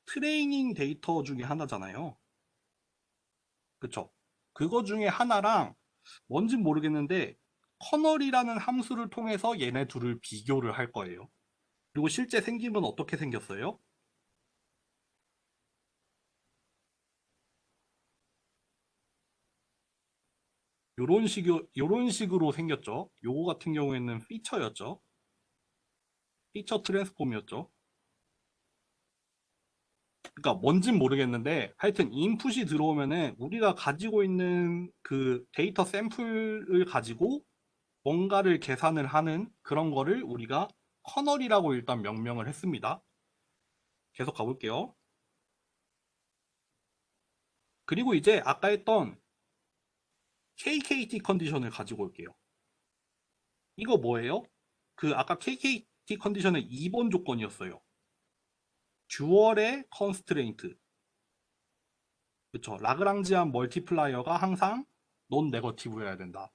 트레이닝 데이터 중에 하나잖아요. 그쵸? 그거 중에 하나랑 뭔진 모르겠는데 커널이라는 함수를 통해서 얘네 둘을 비교를 할 거예요. 그리고 실제 생김은 어떻게 생겼어요? 요런 식으로 생겼죠. 요거 같은 경우에는 피처였죠. 피처 트랜스폼이었죠. 그러니까 뭔진 모르겠는데 하여튼 인풋이 들어오면은 우리가 가지고 있는 그 데이터 샘플을 가지고 뭔가를 계산을 하는 그런 거를 우리가 커널이라고 일단 명명을 했습니다. 계속 가볼게요. 그리고 이제 아까 했던 KKT 컨디션을 가지고 올게요. 이거 뭐예요? 그 아까 KKT 컨디션의 2번 조건이었어요. 듀얼의 컨스트레인트. 그쵸. 라그랑지안 멀티플라이어가 항상 논 네거티브여야 된다.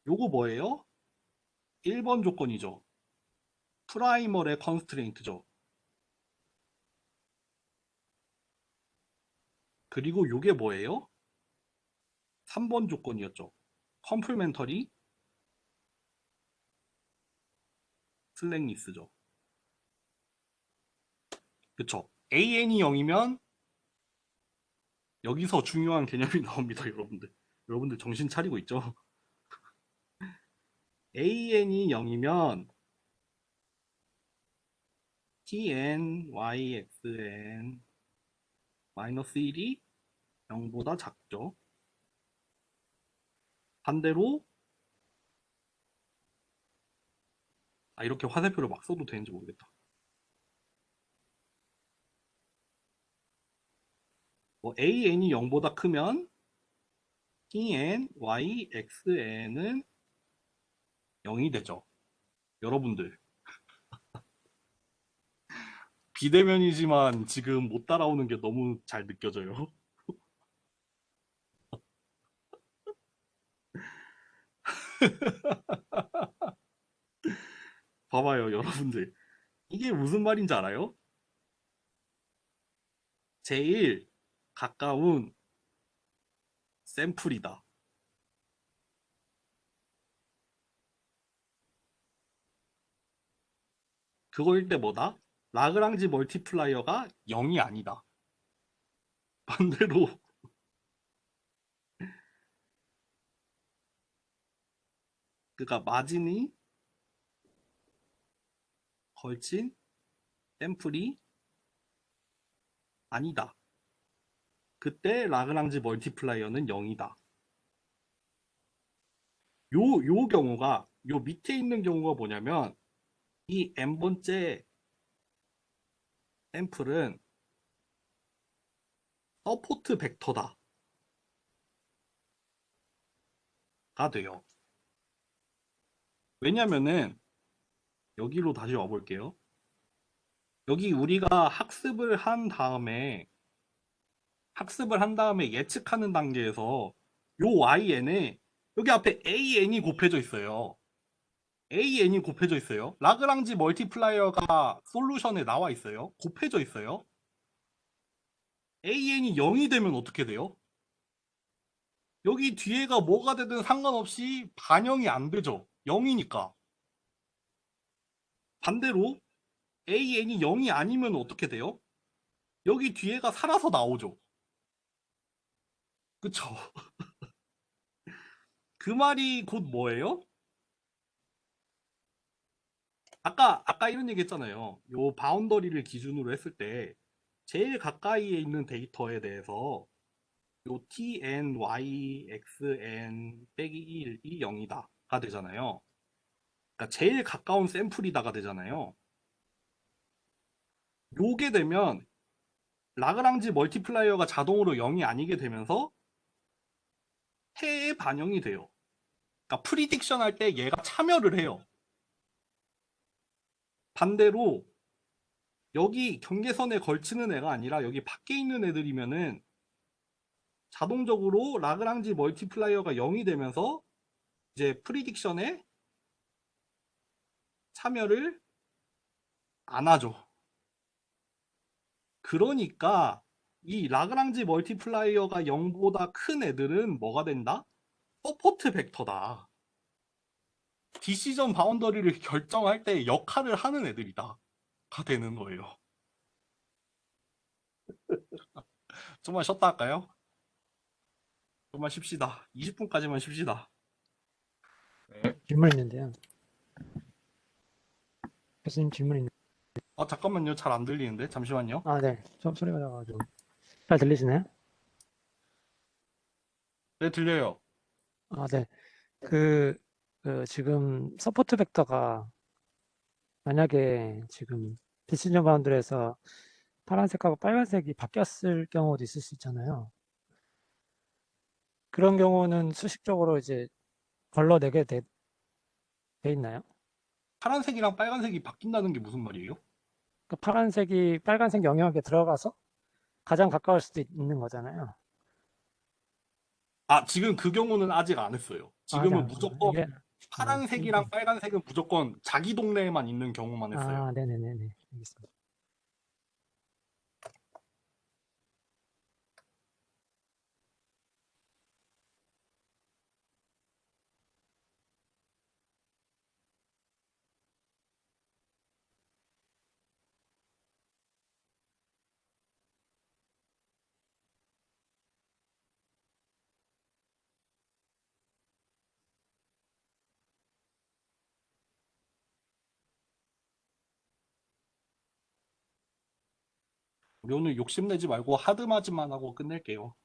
요거 뭐예요? 1번 조건이죠. 프라이멀의 컨스트레인트죠. 그리고 요게 뭐예요? 3번 조건이었죠. 컴플멘터리 슬랙니스죠. 그쵸. AN이 0이면 여기서 중요한 개념이 나옵니다, 여러분들. 여러분들 정신 차리고 있죠? AN이 0이면 TN, YXN 마이너스 1이 0보다 작죠. 반대로 이렇게 화살표를 막 써도 되는지 모르겠다. 뭐 AN이 0보다 크면 TN, YXN은 0이 되죠. 여러분들, 비대면이지만 지금 못 따라오는 게 너무 잘 느껴져요. 봐봐요, 여러분들. 이게 무슨 말인지 알아요? 제일 가까운 샘플이다. 그거일 때 뭐다? 라그랑지 멀티플라이어가 0이 아니다. 반대로 그러니까 마진이 걸친 샘플이 아니다. 그때 라그랑지 멀티플라이어는 0이다. 요 경우가 요 밑에 있는 경우가 뭐냐면 이 n번째 샘플은 서포트 벡터다가 돼요. 왜냐면은 여기로 다시 와볼게요. 여기 우리가 학습을 한 다음에 예측하는 단계에서 요yn에 여기 앞에 an이 곱해져 있어요. an이 곱해져 있어요. 라그랑지 멀티플라이어가 솔루션에 나와 있어요. 곱해져 있어요. an이 0이 되면 어떻게 돼요? 여기 뒤에가 뭐가 되든 상관없이 반영이 안 되죠. 0이니까. 반대로 an이 0이 아니면 어떻게 돼요? 여기 뒤에가 살아서 나오죠. 그쵸? 그 말이 곧 뭐예요? 아까 이런 얘기 했잖아요. 요 바운더리를 기준으로 했을 때 제일 가까이에 있는 데이터에 대해서 요 tn, y, xn 빼기 1이 0이다가 되잖아요. 그러니까 제일 가까운 샘플이다가 되잖아요. 요게 되면 라그랑지 멀티플라이어가 자동으로 0이 아니게 되면서 해에 반영이 돼요. 그러니까 프리딕션 할 때 얘가 참여를 해요. 반대로 여기 경계선에 걸치는 애가 아니라 여기 밖에 있는 애들이면은 자동적으로 라그랑지 멀티플라이어가 0이 되면서 이제 프리딕션에 참여를 안 하죠. 그러니까 이 라그랑지 멀티플라이어가 0보다 큰 애들은 뭐가 된다? 서포트 벡터다. 디시전 바운더리를 결정할 때 역할을 하는 애들이다. 가 되는 거예요. 좀만 쉬었다 할까요? 좀만 쉽시다. 20분까지만 쉽시다. 네. 질문 있는데요. 교수님 질문 있는데. 잠깐만요. 잘 안 들리는데. 잠시만요. 아, 네. 좀 소리가 나가지고. 잘 들리시나요? 네, 들려요. 아, 네. 그, 지금 서포트 벡터가 만약에 지금 디시전 바운드리에서 파란색하고 빨간색이 바뀌었을 경우도 있을 수 있잖아요. 그런 경우는 수식적으로 이제 걸러내게 돼 있나요? 파란색이랑 빨간색이 바뀐다는 게 무슨 말이에요? 그 파란색이 빨간색 영역에 들어가서 가장 가까울 수도 있는 거잖아요. 지금 그 경우는 아직 안 했어요. 아직 지금은 안 했구나. 무조건 이게, 파란색이랑 빨간색은 무조건 자기 동네에만 있는 경우만 했어요. 네네네네. 알겠습니다. 우리 오늘 욕심내지 말고 하드마즈만 하고 끝낼게요.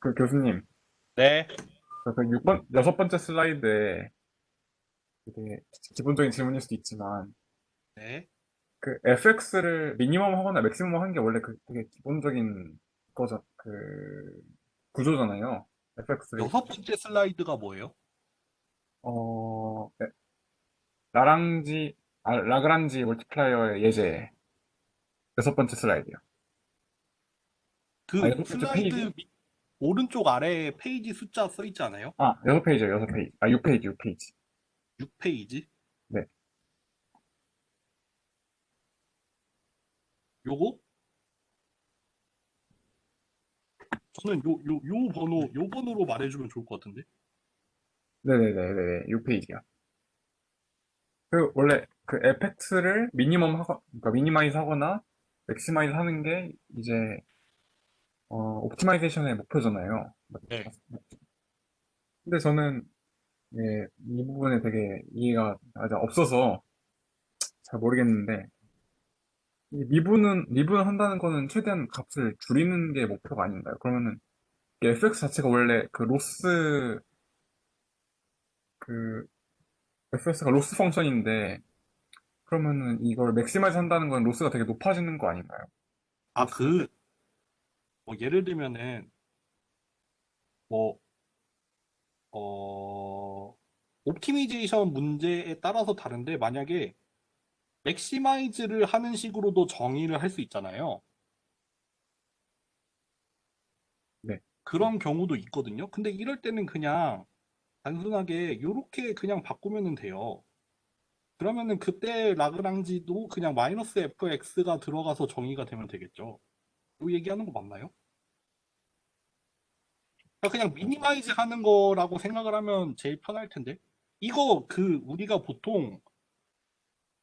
그 교수님, 네. 그 6번, 6번째 슬라이드에 되게 기본적인 질문일 수도 있지만, 네. 그 fx를 미니멈 하거나 맥시멈 하는 게 원래 그 되게 기본적인 거죠. 그 구조잖아요. fx를, 6번째 슬라이드가 뭐예요? 네, 라그랑지 멀티플라이어의 예제. 6번째 슬라이드요. 아, 그 6번째 페이지? 슬라이드 오른쪽 아래에 페이지 숫자 써 있지 않아요? 아, 6페이지요, 6페이지. 아, 6페이지, 6페이지. 6페이지? 네. 요거? 저는 요 번호로 말해주면 좋을 것 같은데. 네네네네, 6페이지요. 그, 원래 그 fx를 미니멈 그러니까 미니마이즈 하거나 맥시마이즈 하는 게 이제, 옵티마이제이션의 목표잖아요. 네. 근데 저는, 예, 이 부분에 되게 이해가 아직 없어서 잘 모르겠는데, 이 미분을 한다는 거는 최대한 값을 줄이는 게 목표가 아닌가요? 그러면은, 이 fx 자체가 원래 그, fx가 로스 펑션인데, 그러면은 이걸 맥시마이즈 한다는 건 로스가 되게 높아지는 거 아닌가요? 아, 로스, 뭐 예를 들면은, 뭐, 어, 옵티미제이션 문제에 따라서 다른데, 만약에 맥시마이즈를 하는 식으로도 정의를 할 수 있잖아요. 네. 그런 경우도 있거든요. 근데 이럴 때는 그냥 단순하게 요렇게 그냥 바꾸면 돼요. 그러면은 그때 라그랑지도 그냥 마이너스 fx가 들어가서 정의가 되면 되겠죠. 요 얘기하는 거 맞나요? 그러니까 그냥 미니마이즈 하는 거라고 생각을 하면 제일 편할 텐데. 이거 우리가 보통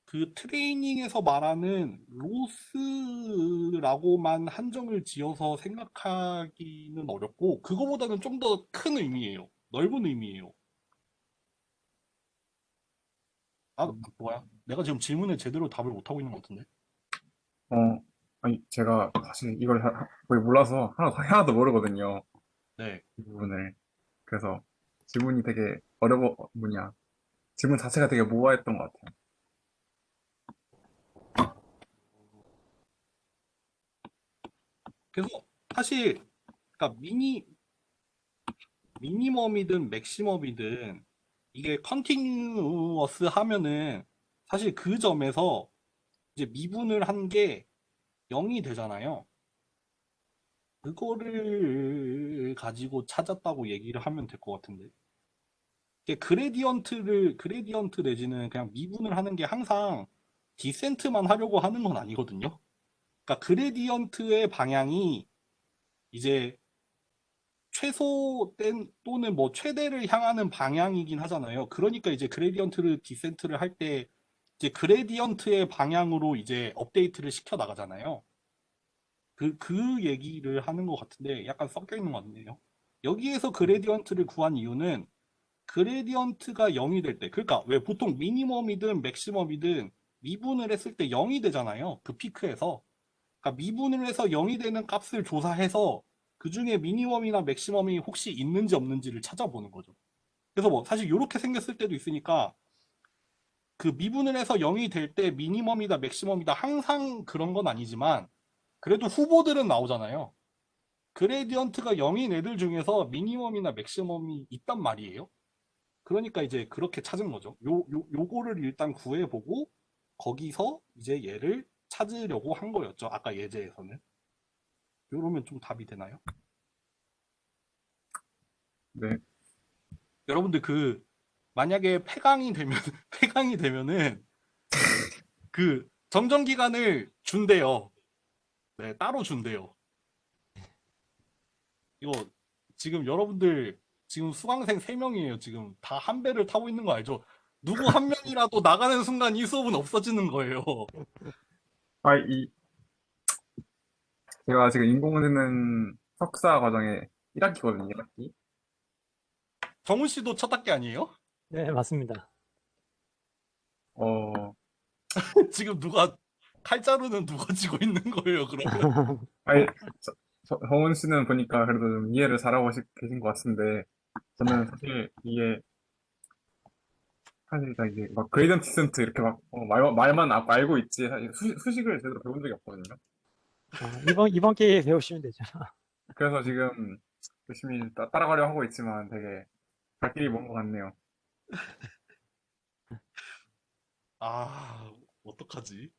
그 트레이닝에서 말하는 로스라고만 한정을 지어서 생각하기는 어렵고, 그거보다는 좀 더 큰 의미예요. 넓은 의미예요. 아, 뭐야? 내가 지금 질문에 제대로 답을 못하고 있는 것 같은데? 어, 아니, 제가 사실 이걸 거의 몰라서 하나도 모르거든요. 네. 이 부분을. 그래서 질문이 되게 질문 자체가 되게 모호했던 것 같아요. 그래서 사실, 그러니까 미니멈이든 맥시멈이든 이게 컨티뉴어스 하면은 사실 그 점에서 이제 미분을 한 게 0이 되잖아요. 그거를 가지고 찾았다고 얘기를 하면 될 것 같은데. 이게 그레디언트 내지는 그냥 미분을 하는 게 항상 디센트만 하려고 하는 건 아니거든요. 그러니까 그레디언트의 방향이 이제 최소된 또는 뭐 최대를 향하는 방향이긴 하잖아요. 그러니까 이제 그레디언트를 디센트를 할 때 이제 그레디언트의 방향으로 이제 업데이트를 시켜 나가잖아요. 그 얘기를 하는 것 같은데 약간 섞여 있는 것 같네요. 여기에서 그레디언트를 구한 이유는 그레디언트가 0이 될 때, 그러니까 왜 보통 미니멈이든 맥시멈이든 미분을 했을 때 0이 되잖아요. 그 피크에서. 그러니까 미분을 해서 0이 되는 값을 조사해서 그 중에 미니멈이나 맥시멈이 혹시 있는지 없는지를 찾아보는 거죠. 그래서 뭐 사실 이렇게 생겼을 때도 있으니까 그 미분을 해서 0이 될 때 미니멈이다 맥시멈이다 항상 그런 건 아니지만 그래도 후보들은 나오잖아요. 그레디언트가 0인 애들 중에서 미니멈이나 맥시멈이 있단 말이에요. 그러니까 이제 그렇게 찾은 거죠. 요거를 일단 구해보고 거기서 이제 얘를 찾으려고 한 거였죠. 아까 예제에서는. 요러면 좀 답이 되나요? 네. 여러분들 만약에 폐강이 되면 폐강이 되면은 그 정정 기간을 준대요. 네, 따로 준대요. 이거 지금 여러분들 지금 수강생 3명이에요. 지금 다 한 배를 타고 있는 거 알죠? 누구 한 명이라도 나가는 순간 이 수업은 없어지는 거예요. 아, 제가 지금 인공지능 석사 과정에 1학기거든요, 1학기. 정훈 씨도 첫 학기 아니에요? 네, 맞습니다. 어, 지금 칼자루는 누가 쥐고 있는 거예요, 그러면? 아니, 정원 씨는 보니까 그래도 좀 이해를 잘하고 계신 것 같은데, 저는 사실 이게, 사실 다 이게 막 그레이던트 디센트 이렇게 막 말만 알고 있지, 사실 수식을 제대로 배운 적이 없거든요. 이번 기회에 배우시면 되죠. 그래서 지금 열심히 따라가려 하고 있지만 되게 갈 길이 먼 것 같네요. 아, 어떡하지?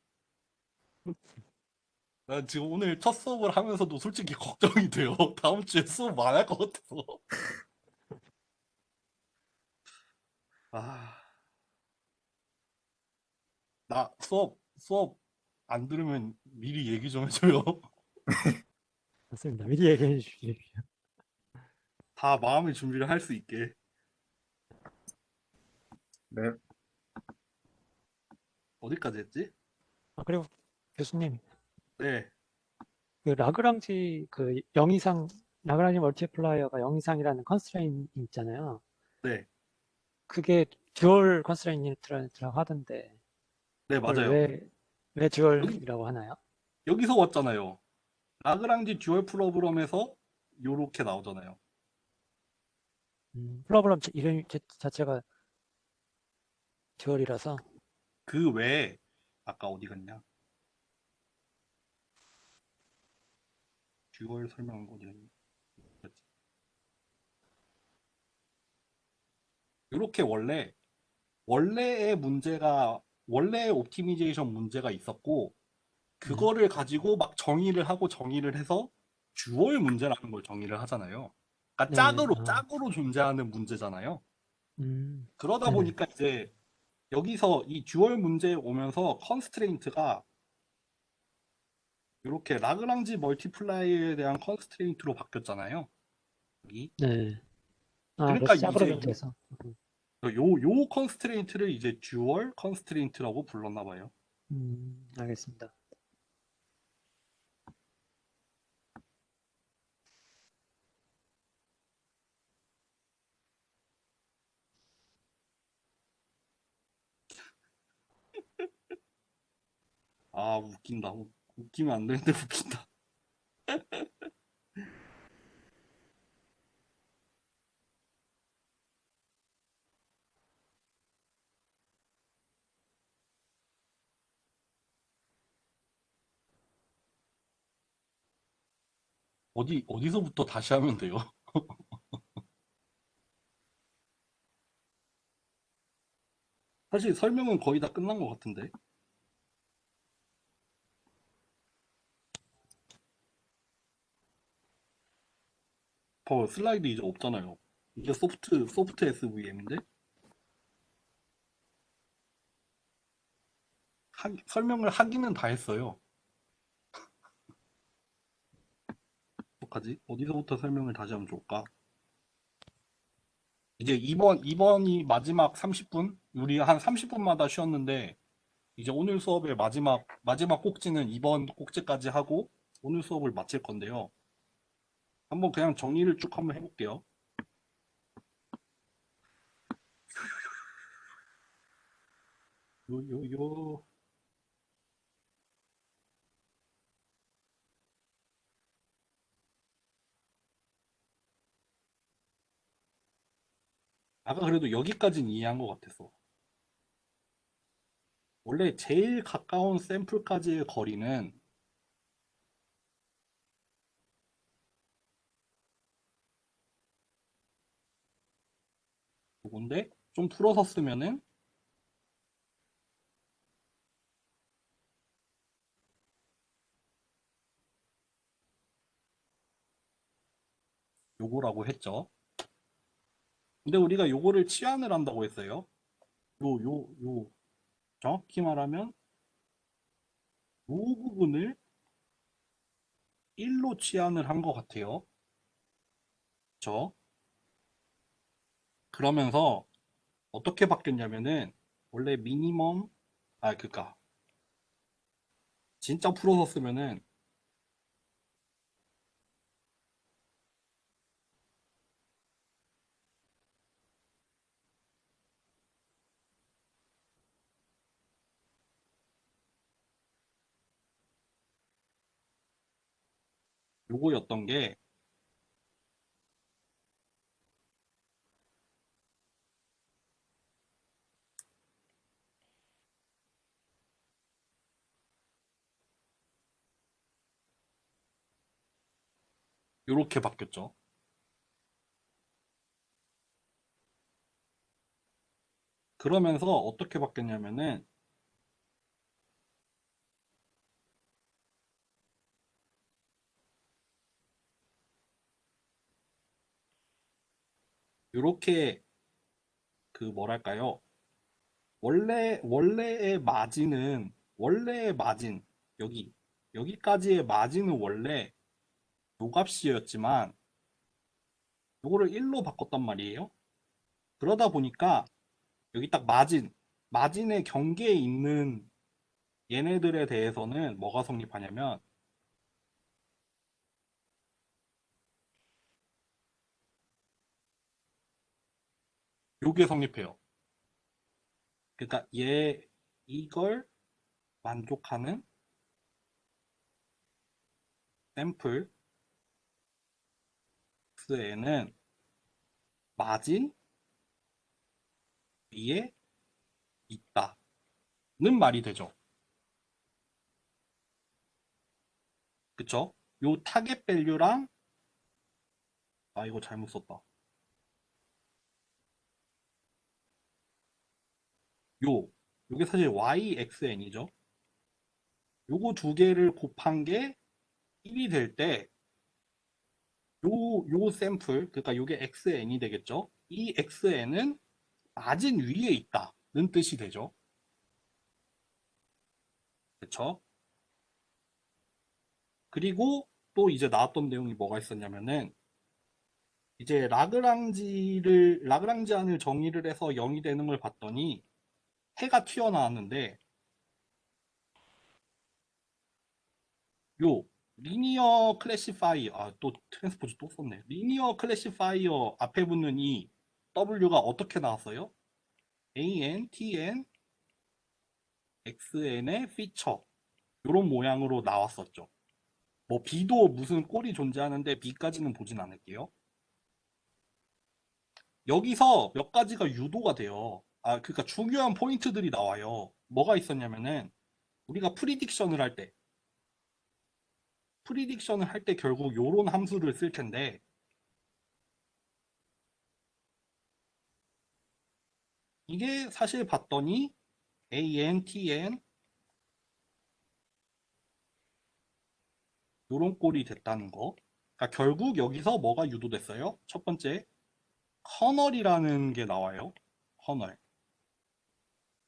난 지금 오늘 첫 수업을 하면서도 솔직히 걱정이 돼요. 다음 주에 수업 안 할 것 같아서. 아, 나 수업 안 들으면 미리 얘기 좀 해줘요. 맞습니다. 미리 얘기해 주십시오. 다 마음의 준비를 할 수 있게. 네, 어디까지 했지? 그리고 교수님, 네, 그 라그랑지 그 영이상, 라그랑지 멀티플라이어가 영이상이라는 컨스트레인이 있잖아요. 네, 그게 듀얼 컨스트레인트라고 하던데, 네, 그걸 맞아요. 왜 여기, 듀얼이라고 하나요? 여기서 왔잖아요. 라그랑지 듀얼 프로브럼에서 요렇게 나오잖아요. 프로블럼 이름 자체가 듀얼이라서, 그 외에, 아까 어디 갔냐? 듀얼 설명한 거 어디 갔냐? 요렇게 원래의 문제가, 원래의 옵티미제이션 문제가 있었고, 네, 그거를 가지고 막 정의를 해서 듀얼 문제라는 걸 정의를 하잖아요. 그러니까 네네, 짝으로 존재하는 문제잖아요. 그러다 네네, 보니까 이제 여기서 이 듀얼 문제에 오면서 컨스트레인트가 이렇게 라그랑지 멀티플라이에 대한 컨스트레인트로 바뀌었잖아요. 여기. 네. 그러니까 그래서 짝으로 이제 변태해서. 요 컨스트레인트를 이제 듀얼 컨스트레인트라고 불렀나 봐요. 알겠습니다. 아, 웃긴다. 웃기면 안 되는데 웃긴다. 어디서부터 다시 하면 돼요? 사실 설명은 거의 다 끝난 것 같은데. 슬라이드 이제 없잖아요. 이게 소프트 SVM인데? 설명을 하기는 다 했어요. 어떡하지? 어디서부터 설명을 다시 하면 좋을까? 이제 이번이 마지막 30분? 우리 한 30분마다 쉬었는데, 이제 오늘 수업의 마지막 꼭지는 이번 꼭지까지 하고, 오늘 수업을 마칠 건데요. 한번 그냥 정리를 쭉 한번 해볼게요. 요. 아까 그래도 여기까지는 이해한 것 같았어. 원래 제일 가까운 샘플까지의 거리는 요건데, 좀 풀어서 쓰면은 요거라고 했죠. 근데 우리가 요거를 치환을 한다고 했어요. 요, 정확히 말하면 요 부분을 1로 치환을 한 것 같아요. 그쵸? 그러면서 어떻게 바뀌었냐면은 원래 그니까 진짜 풀어서 쓰면은 요거였던 게 요렇게 바뀌었죠. 그러면서 어떻게 바뀌었냐면은 요렇게 그 뭐랄까요? 원래의 마진 여기까지의 마진은 원래 요 값이었지만 요거를 1로 바꿨단 말이에요. 그러다 보니까 여기 딱 마진의 경계에 있는 얘네들에 대해서는 뭐가 성립하냐면 요게 성립해요. 그러니까 이걸 만족하는 샘플 x에는 마진 위에 있다는 말이 되죠. 그쵸? 요 타겟 밸류랑 이거 잘못 썼다. 요게 사실 yxn이죠. 요거 두 개를 곱한 게 1이 될 때 요 샘플, 그러니까 요게 xn이 되겠죠. 이 xn은 마진 위에 있다는 뜻이 되죠. 그쵸? 그리고 또 이제 나왔던 내용이 뭐가 있었냐면은 이제 라그랑지안을 정의를 해서 0이 되는 걸 봤더니 해가 튀어나왔는데 요 리니어 클래시파이어 또 트랜스포즈 또 썼네. 리니어 클래시파이어 앞에 붙는 이 W가 어떻게 나왔어요? AN, TN, XN의 피처 이런 모양으로 나왔었죠. 뭐 B도 무슨 꼴이 존재하는데 B까지는 보진 않을게요. 여기서 몇 가지가 유도가 돼요. 그러니까 중요한 포인트들이 나와요. 뭐가 있었냐면은 우리가 프리딕션을 할 때 결국 요런 함수를 쓸 텐데 이게 사실 봤더니 AN, TN 요런 꼴이 됐다는 거. 그러니까 결국 여기서 뭐가 유도됐어요? 첫 번째, 커널이라는 게 나와요. 커널.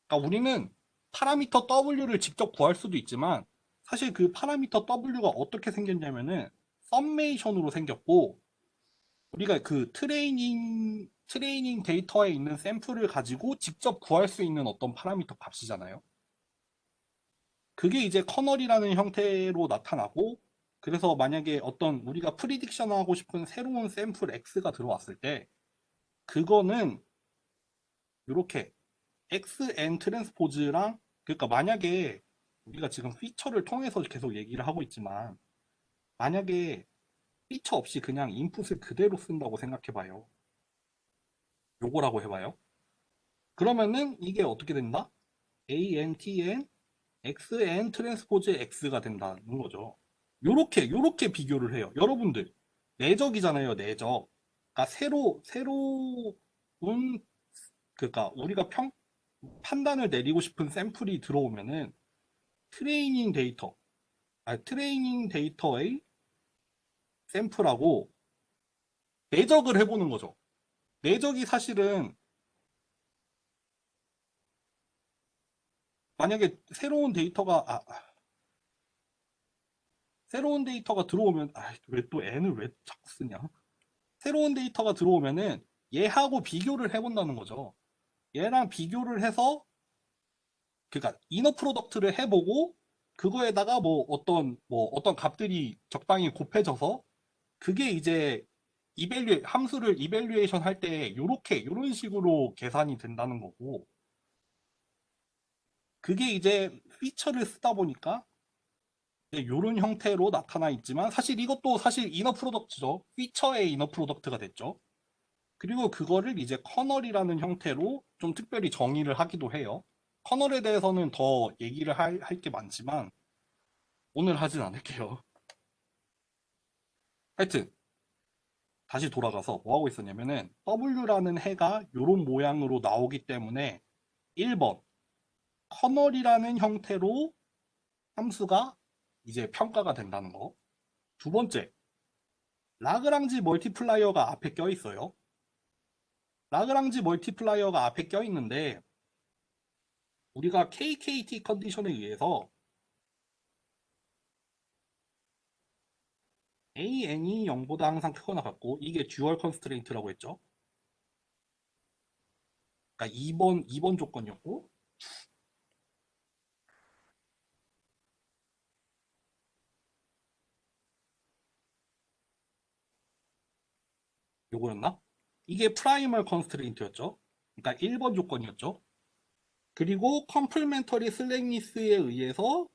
그러니까 우리는 파라미터 W를 직접 구할 수도 있지만 사실 그 파라미터 W가 어떻게 생겼냐면은 썸메이션으로 생겼고 우리가 그 트레이닝 데이터에 있는 샘플을 가지고 직접 구할 수 있는 어떤 파라미터 값이잖아요. 그게 이제 커널이라는 형태로 나타나고 그래서 만약에 어떤 우리가 프리딕션 하고 싶은 새로운 샘플 X가 들어왔을 때 그거는 이렇게 XN 트랜스포즈랑 그러니까 만약에 우리가 지금 피처를 통해서 계속 얘기를 하고 있지만 만약에 피처 없이 그냥 인풋을 그대로 쓴다고 생각해봐요. 요거라고 해봐요. 그러면은 이게 어떻게 된다? ANTN XN 트랜스포즈 X가 된다는 거죠. 요렇게 비교를 해요. 여러분들 내적이잖아요, 내적. 그러니까 새로운 그러니까 우리가 판단을 내리고 싶은 샘플이 들어오면은 트레이닝 데이터, 트레이닝 데이터의 샘플하고 내적을 해보는 거죠. 내적이 사실은 만약에 새로운 데이터가 들어오면 왜 또 n을 왜 자꾸 쓰냐? 새로운 데이터가 들어오면은 얘하고 비교를 해본다는 거죠. 얘랑 비교를 해서 그러니까 이너 프로덕트를 해보고 그거에다가 뭐 어떤 값들이 적당히 곱해져서 그게 이제 함수를 이벨리에이션 할 때 요런 식으로 계산이 된다는 거고 그게 이제 피처를 쓰다 보니까 이런 형태로 나타나 있지만 사실 이것도 사실 이너 프로덕트죠. 피처의 이너 프로덕트가 됐죠. 그리고 그거를 이제 커널이라는 형태로 좀 특별히 정의를 하기도 해요. 커널에 대해서는 더 얘기를 할 게 많지만 오늘 하진 않을게요. 하여튼 다시 돌아가서 뭐 하고 있었냐면은 W라는 해가 이런 모양으로 나오기 때문에 1번 커널이라는 형태로 함수가 이제 평가가 된다는 거. 두 번째, 라그랑지 멀티플라이어가 앞에 껴 있어요. 라그랑지 멀티플라이어가 앞에 껴 있는데 우리가 KKT 컨디션에 의해서 AN이 0보다 항상 크거나 같고 이게 듀얼 컨스트레인트라고 했죠. 그러니까 2번 조건이었고 요거였나? 이게 프라이멀 컨스트레인트였죠. 그러니까 1번 조건이었죠. 그리고 컴플멘터리 슬랙니스에 의해서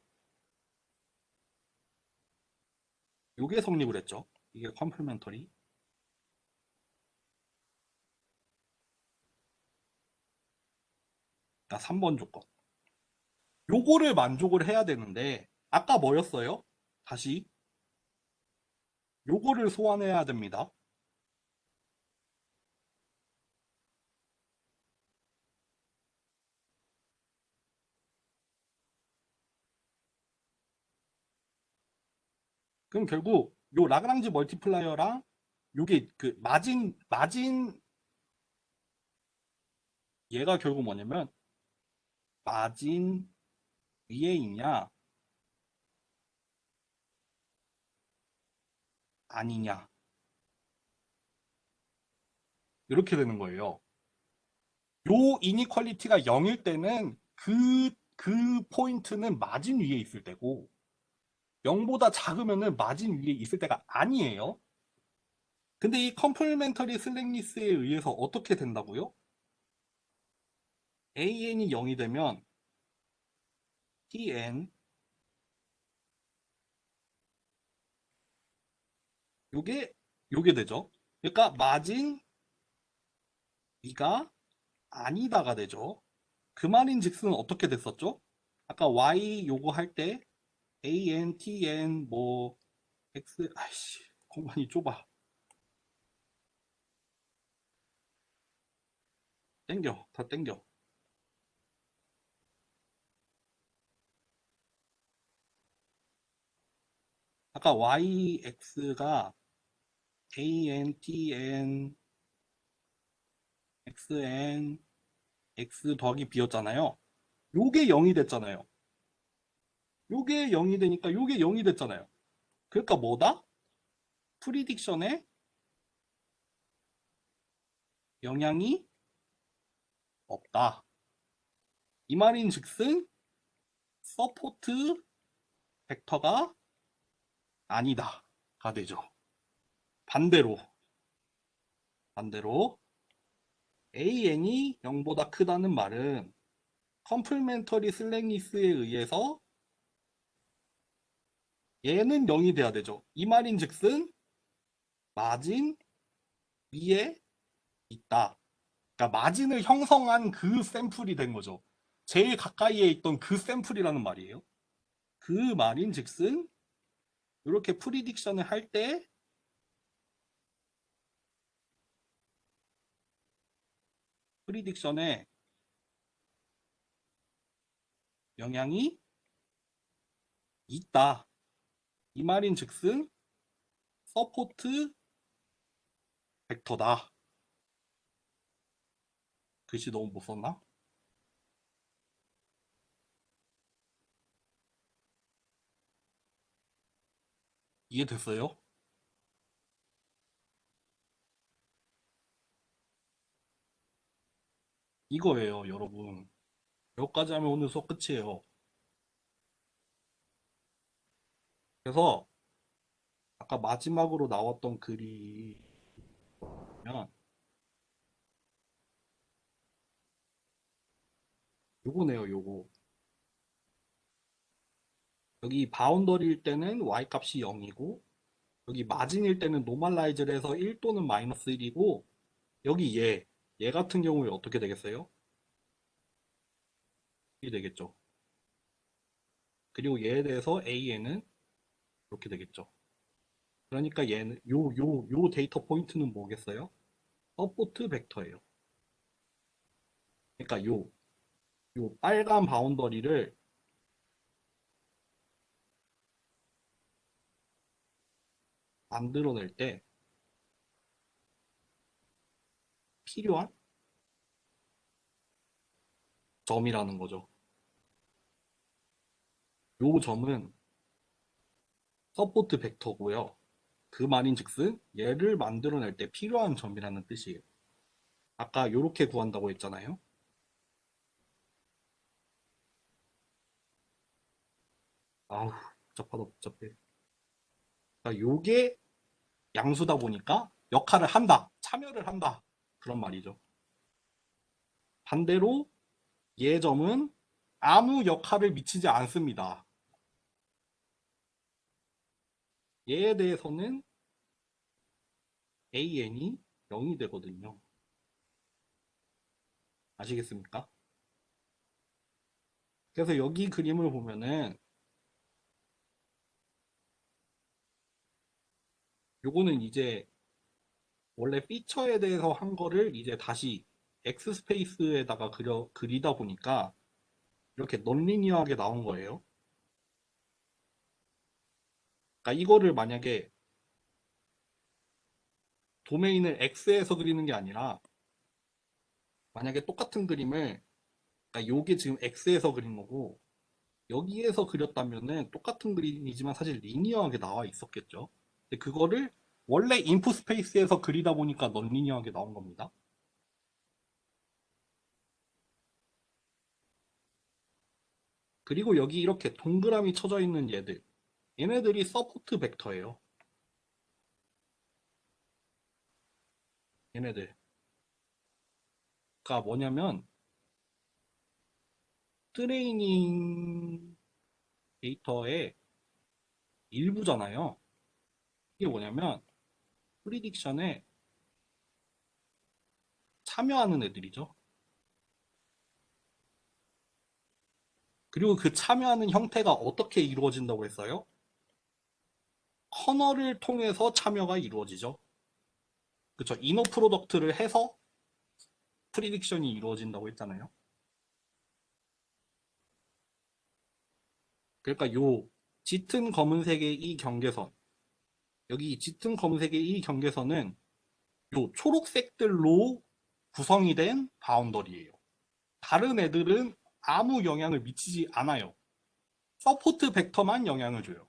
요게 성립을 했죠. 이게 컴플멘터리. 그러니까 3번 조건. 요거를 만족을 해야 되는데 아까 뭐였어요? 다시 요거를 소환해야 됩니다. 그럼 결국 요 라그랑지 멀티플라이어랑 요게 그 마진 얘가 결국 뭐냐면 마진 위에 있냐 아니냐 이렇게 되는 거예요. 요 이니퀄리티가 0일 때는 그 포인트는 마진 위에 있을 때고 0보다 작으면은 마진 위에 있을 때가 아니에요. 근데 이 컴플멘터리 슬랙니스에 의해서 어떻게 된다고요? AN이 0이 되면 TN 요게 요게 되죠. 그러니까 마진 위가 아니다가 되죠. 그 말인즉슨 어떻게 됐었죠? 아까 Y 요거 할 때 AN, TN 뭐 X 아이씨 공간이 좁아. 땡겨 다 땡겨. 아까 YX가 AN, TN, XN, X 더하기 B였잖아요. 요게 0이 됐잖아요. 요게 0이 되니까 요게 0이 됐잖아요. 그러니까 뭐다? 프리딕션에 영향이 없다. 이 말인즉슨 서포트 벡터가 아니다가 되죠. 반대로 AN이 0보다 크다는 말은 컴플멘터리 슬랙니스에 의해서 얘는 0이 돼야 되죠. 이 말인즉슨 마진 위에 있다. 그러니까 마진을 형성한 그 샘플이 된 거죠. 제일 가까이에 있던 그 샘플이라는 말이에요. 그 말인즉슨 이렇게 프리딕션을 할 때 프리딕션에 영향이 있다. 이 말인즉슨 서포트 벡터다. 글씨 너무 못 썼나? 이해됐어요? 이거예요, 여러분. 여기까지 하면 오늘 수업 끝이에요. 그래서 아까 마지막으로 나왔던 글이 면 요거네요, 요거. 여기 바운더리일 때는 y 값이 0이고 여기 마진일 때는 노멀라이즈를 해서 1 또는 마이너스 1이고 여기 얘 같은 경우에 어떻게 되겠어요? 1이 되겠죠. 그리고 얘에 대해서 AN은 이렇게 되겠죠. 그러니까 얘는 요 데이터 포인트는 뭐겠어요? 서포트 벡터예요. 그러니까 요 빨간 바운더리를 만들어낼 때 필요한 점이라는 거죠. 요 점은 서포트 벡터고요. 그 말인즉슨 얘를 만들어낼 때 필요한 점이라는 뜻이에요. 아까 요렇게 구한다고 했잖아요. 아우, 복잡하다 복잡해. 그러니까 요게 양수다 보니까 역할을 한다, 참여를 한다, 그런 말이죠. 반대로 얘 점은 아무 역할을 미치지 않습니다. 얘에 대해서는 AN이 0이 되거든요. 아시겠습니까? 그래서 여기 그림을 보면은 요거는 이제 원래 피처에 대해서 한 거를 이제 다시 X 스페이스에다가 그리다 보니까 이렇게 넌리니어하게 나온 거예요. 그러니까 이거를 만약에 도메인을 X에서 그리는 게 아니라 만약에 똑같은 그림을 그러니까 요게 지금 X에서 그린 거고 여기에서 그렸다면은 똑같은 그림이지만 사실 리니어하게 나와 있었겠죠. 근데 그거를 원래 인풋 스페이스에서 그리다 보니까 넌리니어하게 나온 겁니다. 그리고 여기 이렇게 동그라미 쳐져 있는 얘네들이 서포트 벡터예요. 얘네들. 그러니까 뭐냐면 트레이닝 데이터의 일부잖아요. 이게 뭐냐면 프리딕션에 참여하는 애들이죠. 그리고 그 참여하는 형태가 어떻게 이루어진다고 했어요? 커널을 통해서 참여가 이루어지죠. 그쵸? 이너 프로덕트를 해서 프리딕션이 이루어진다고 했잖아요. 그러니까 요 짙은 검은색의 이 경계선, 여기 짙은 검은색의 이 경계선은 요 초록색들로 구성이 된 바운더리예요. 다른 애들은 아무 영향을 미치지 않아요. 서포트 벡터만 영향을 줘요.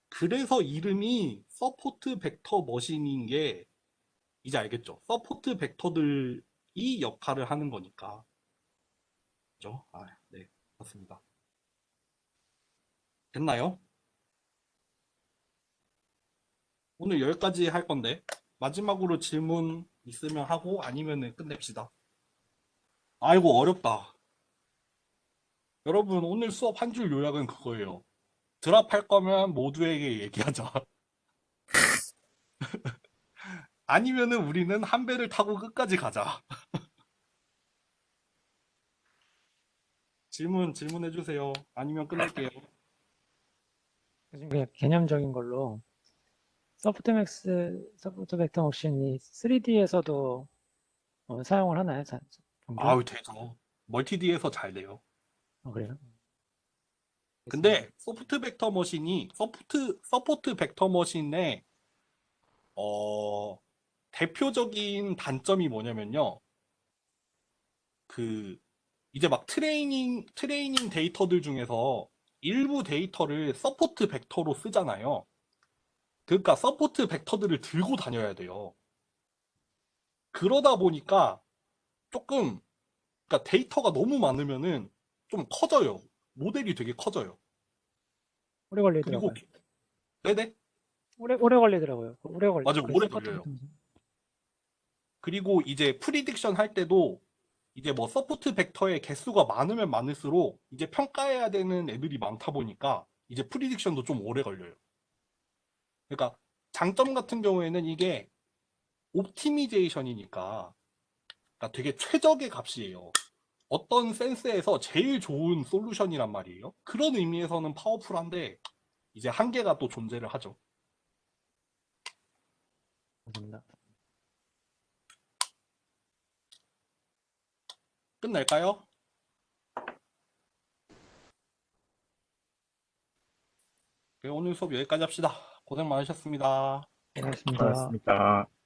그래서 이름이 서포트 벡터 머신인 게 이제 알겠죠? 서포트 벡터들이 역할을 하는 거니까. 그죠? 아, 네, 맞습니다. 됐나요? 오늘 여기까지 할 건데 마지막으로 질문 있으면 하고 아니면은 끝냅시다. 아이고 어렵다. 여러분 오늘 수업 한 줄 요약은 그거예요. 드랍할 거면 모두에게 얘기하자. 아니면은 우리는 한 배를 타고 끝까지 가자. 질문해 주세요. 아니면 끝낼게요. 지금 그냥 개념적인 걸로 서포트 벡터 머신이 3D에서도 사용을 하나요? 종종? 아우 되죠. 멀티디에서 잘 돼요. 그래요? 근데 서포트 벡터 머신의 대표적인 단점이 뭐냐면요. 그 이제 막 트레이닝 데이터들 중에서 일부 데이터를 서포트 벡터로 쓰잖아요. 그러니까 서포트 벡터들을 들고 다녀야 돼요. 그러다 보니까 조금 그러니까 데이터가 너무 많으면은 좀 커져요. 모델이 되게 커져요. 오래 그리고 걸리더라고요. 네네 오래 걸리더라고요. 오래 걸려. 맞아요. 그 오래 서포트 걸려요. 벡터 머신. 그리고 이제 프리딕션 할 때도 이제 뭐 서포트 벡터의 개수가 많으면 많을수록 이제 평가해야 되는 애들이 많다 보니까 이제 프리딕션도 좀 오래 걸려요. 그러니까 장점 같은 경우에는 이게 옵티미제이션이니까 그러니까 되게 최적의 값이에요. 어떤 센스에서 제일 좋은 솔루션이란 말이에요. 그런 의미에서는 파워풀한데 이제 한계가 또 존재를 하죠. 감사합니다. 끝낼까요? 네, 오늘 수업 여기까지 합시다. 고생 많으셨습니다. 고맙습니다. 고맙습니다.